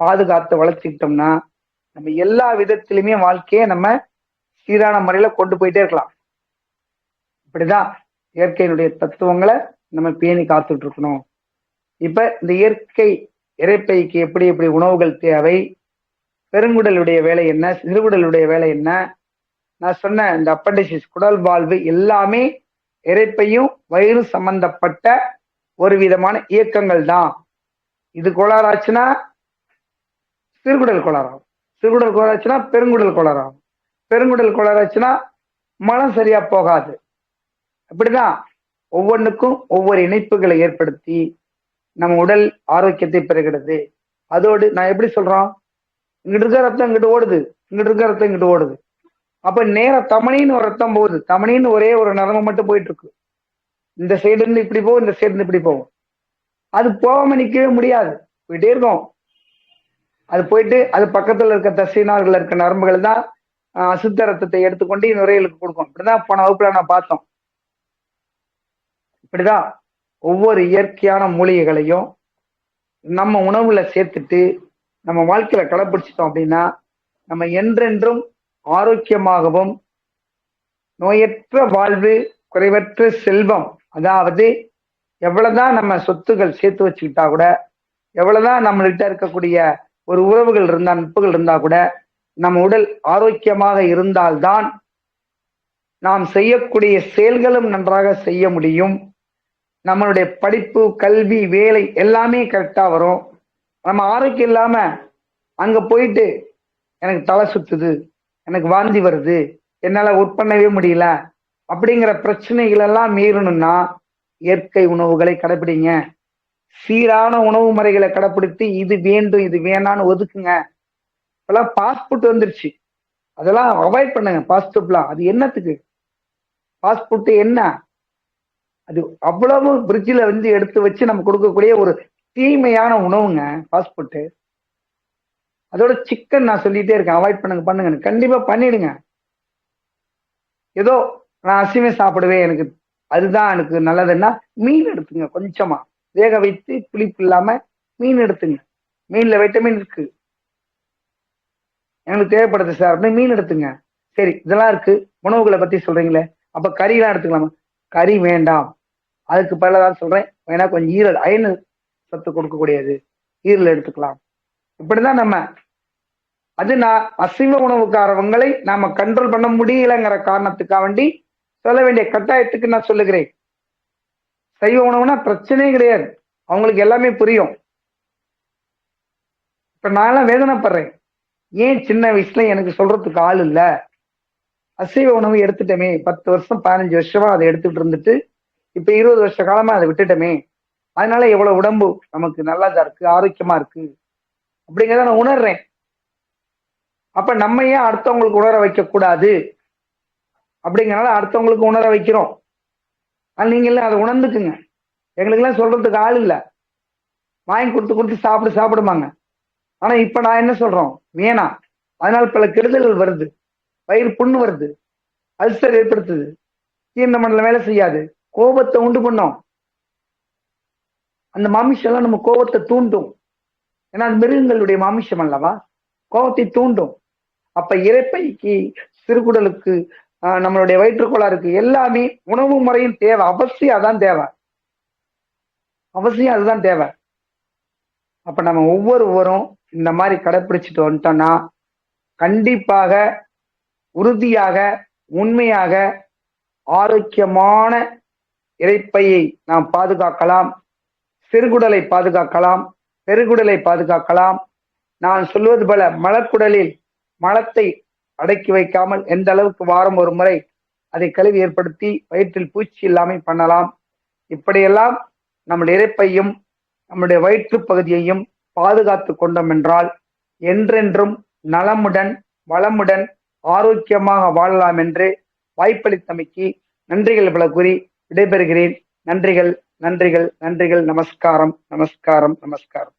பாதுகாத்து வளர்த்துக்கிட்டோம்னா நம்ம எல்லா விதத்திலுமே வாழ்க்கையை நம்ம சீரான முறையில கொண்டு போயிட்டே இருக்கலாம். இப்படிதான் இயற்கையினுடைய தத்துவங்களை நம்ம பேணி காத்துட்டு இருக்கணும். இப்ப இந்த இயற்கை இறைப்பைக்கு எப்படி எப்படி உணவுகள் தேவை, பெருங்குடலுடைய வேலை என்ன, சிறுகுடலுடைய வேலை என்ன, நான் சொன்ன இந்த அப்பண்டிசிஸ் குடல் வாழ்வு எல்லாமே இறைப்பையும் வயிறு சம்பந்தப்பட்ட ஒரு விதமான இயக்கங்கள் தான். இது கோளாறாச்சுன்னா சிறுகுடல் கோளாறாகும், சிறுகுடல் கோளாச்சுன்னா பெருங்குடல் கோளாறாகும், பெருங்குடல் கோளாறாச்சுன்னா மனம் சரியா போகாது. அப்படிதான் ஒவ்வொன்றுக்கும் ஒவ்வொரு இணைப்புகளை ஏற்படுத்தி நம்ம உடல் ஆரோக்கியத்தை பெறுகிறது. அதோடு நான் எப்படி சொல்றோம், இங்கிட்டு இருக்க ரத்தம் இங்கிட்டு ஓடுது, இங்கிட்டு இருக்க ரத்தம் இங்கிட்டு ஓடுது. அப்ப நேர தமணின்னு ஒரு ரத்தம் போகுது, தமணின்னு ஒரே ஒரு நரம்பு மட்டும் போயிட்டு இருக்கு. இந்த சைடு இருந்து இப்படி போகும், இந்த சைடு இருந்து இப்படி போகும். அது போகாம நிக்கவே முடியாது, போயிட்டே இருக்கும். அது போயிட்டு அது பக்கத்துல இருக்க தசைநார்கள் இருக்க நரம்புகள் தான் அசுத்த ரத்தத்தை எடுத்துக்கொண்டு நுரையீரலுக்கு கொடுக்கும். இப்படிதான் போன வகுப்புல நான் பார்த்தோம். இப்படிதான் ஒவ்வொரு இயற்கையான மூலிகைகளையும் நம்ம உணவுல சேர்த்துட்டு நம்ம வாழ்க்கையில கடைபிடிச்சிட்டோம் அப்படின்னா நம்ம என்றென்றும் ஆரோக்கியமாகவும் நோயற்ற வாழ்வு குறைவற்ற செல்வம். அதாவது எவ்வளவுதான் நம்ம சொத்துகள் சேர்த்து வச்சுக்கிட்டா கூட, எவ்வளவுதான் நம்மள்கிட்ட இருக்கக்கூடிய ஒரு உறவுகள் இருந்தா, நட்புகள் இருந்தா கூட, நம்ம உடல் ஆரோக்கியமாக இருந்தால்தான் நாம் செய்யக்கூடிய செயல்களும் நன்றாக செய்ய முடியும். நம்மளுடைய படிப்பு, கல்வி, வேலை எல்லாமே கரெக்டா வரும். நம்ம ஆரோக்கியம் இல்லாம அங்க போயிட்டு எனக்கு தலை சுத்துது, எனக்கு வாந்தி வருது, என்னால ஒர்க் பண்ணவே முடியல அப்படிங்கிற பிரச்சனைகள் எல்லாம் மீறணும்னா இயற்கை உணவுகளை கடைபிடிங்க. சீரான உணவு முறைகளை கடைபிடித்து இது வேண்டும் இது வேணான்னு ஒதுக்குங்க. இப்பெல்லாம் ஃபாஸ்ட் ஃபுட் வந்துருச்சு, அதெல்லாம் அவாய்ட் பண்ணுங்க. ஃபாஸ்ட் ஃபுட்லாம் அது என்னத்துக்கு? ஃபாஸ்ட் ஃபுட் என்ன? அது அவ்வளவு பிரிட்ஜில் வந்து எடுத்து வச்சு நம்ம கொடுக்கக்கூடிய ஒரு தீமையான உணவுங்க ஃபாஸ்ட் ஃபுட்டு. அதோட சிக்கன் நான் சொல்லிட்டே இருக்கேன், அவாய்ட் பண்ணுங்க பண்ணுங்க, கண்டிப்பா பண்ணிடுங்க. ஏதோ நான் அசைவம் சாப்பிடுவேன், எனக்கு அதுதான் எனக்கு நல்லதுன்னா மீன் எடுத்துங்க, கொஞ்சமா வேக வைத்து புளிப்பு இல்லாம மீன் எடுத்துங்க. மீன்ல வைட்டமின் இருக்கு, எனக்கு தேவைப்படுது சார் அப்படின்னு மீன் எடுத்துங்க. சரி, இதெல்லாம் இருக்கு, உணவுகளை பத்தி சொல்றீங்களே, அப்ப கறியெல்லாம் எடுத்துக்கலாமா? கறி வேண்டாம், அதுக்கு பதிலாக சொல்றேன், வேணா கொஞ்சம் ஈரல், அயன் சத்து கொடுக்கக்கூடியது ஈரல் எடுத்துக்கலாம். இப்படிதான் நம்ம அது நான் அசைவ உணவுக்காரவங்களை நாம கண்ட்ரோல் பண்ண முடியலங்கிற காரணத்துக்காக வேண்டி சொல்ல வேண்டிய கட்டாயத்துக்கு நான் சொல்லுகிறேன். சைவ உணவுனா பிரச்சனையே கிடையாது, அவங்களுக்கு எல்லாமே புரியும். இப்ப நான் எல்லாம் வேதனைப்படுறேன், ஏன் சின்ன வயசுல எனக்கு சொல்றதுக்கு ஆள் இல்ல. அசைவ உணவு எடுத்துட்டோமே, 10 வருஷம் 15 வருஷமா அதை எடுத்துட்டு இருந்துட்டு இப்ப 20 வருஷ காலமா அதை விட்டுட்டோமே, அதனால எவ்வளவு உடம்பு நமக்கு நல்லாதான் இருக்கு, ஆரோக்கியமா இருக்கு அப்படிங்கிறத நான் உணர்றேன். அப்ப நம்ம ஏன் அடுத்தவங்களுக்கு உணர வைக்க கூடாது? அப்படிங்கிறனால அடுத்தவங்களுக்கு உணர வைக்கிறோம். நீங்க எல்லாம் அதை உணர்ந்துக்குங்க. எங்களுக்கு எல்லாம் சொல்றதுக்கு ஆள் இல்ல, வாங்கி கொடுத்து கொடுத்து சாப்பிடுமாங்க. ஆனா இப்ப நான் என்ன சொல்றோம், வேணாம். அதனால பல கெடுதல்கள் வருது, வயிறு புண்ணு வருது, அல்சர் ஏற்படுத்துது, ஜீரண மண்டலம் வேலை செய்யாது, கோபத்தை உண்டு பண்ணும். அந்த மாமிஷம் எல்லாம் நம்ம கோபத்தை தூண்டும். ஏன்னா அது மிருகங்களுடைய மாமிஷம் அல்லவா, கோபத்தை தூண்டும். அப்ப இரைப்பைக்கு, சிறுகுடலுக்கு, நம்மளுடைய வயிற்றுக்கோளாறுக்கு எல்லாமே உணவு முறையும் தேவை, அவசியம். அதான் தேவை, அவசியம், அதுதான் தேவை. அப்ப நம்ம ஒவ்வொருவரும் இந்த மாதிரி கடைப்பிடிச்சிட்டு வந்துட்டோம்னா கண்டிப்பாக, உறுதியாக, உண்மையாக ஆரோக்கியமான இரைப்பையை நாம் பாதுகாக்கலாம், சிறுகுடலை பாதுகாக்கலாம், பெருகுடலை பாதுகாக்கலாம். நான் சொல்வது போல மலக்குடலில் மலத்தை அடக்கி வைக்காமல் எந்த அளவுக்கு வாரம் ஒரு முறை அதை கழுவி ஏற்படுத்தி வயிற்றில் பூச்சி இல்லாமல் பண்ணலாம். இப்படியெல்லாம் நம்முடைய இரைப்பையும் நம்முடைய வயிற்று பகுதியையும் பாதுகாத்து கொண்டோம் என்றால் என்றென்றும் நலமுடன் வளமுடன் ஆரோக்கியமாக வாழலாம் என்று வாய்ப்பளித்தமைக்கு நன்றிகள் பல கூறி விடைபெறுகிறேன். நன்றிகள், நன்றிகள், நன்றிகள். நமஸ்காரம், நமஸ்காரம், நமஸ்காரம்.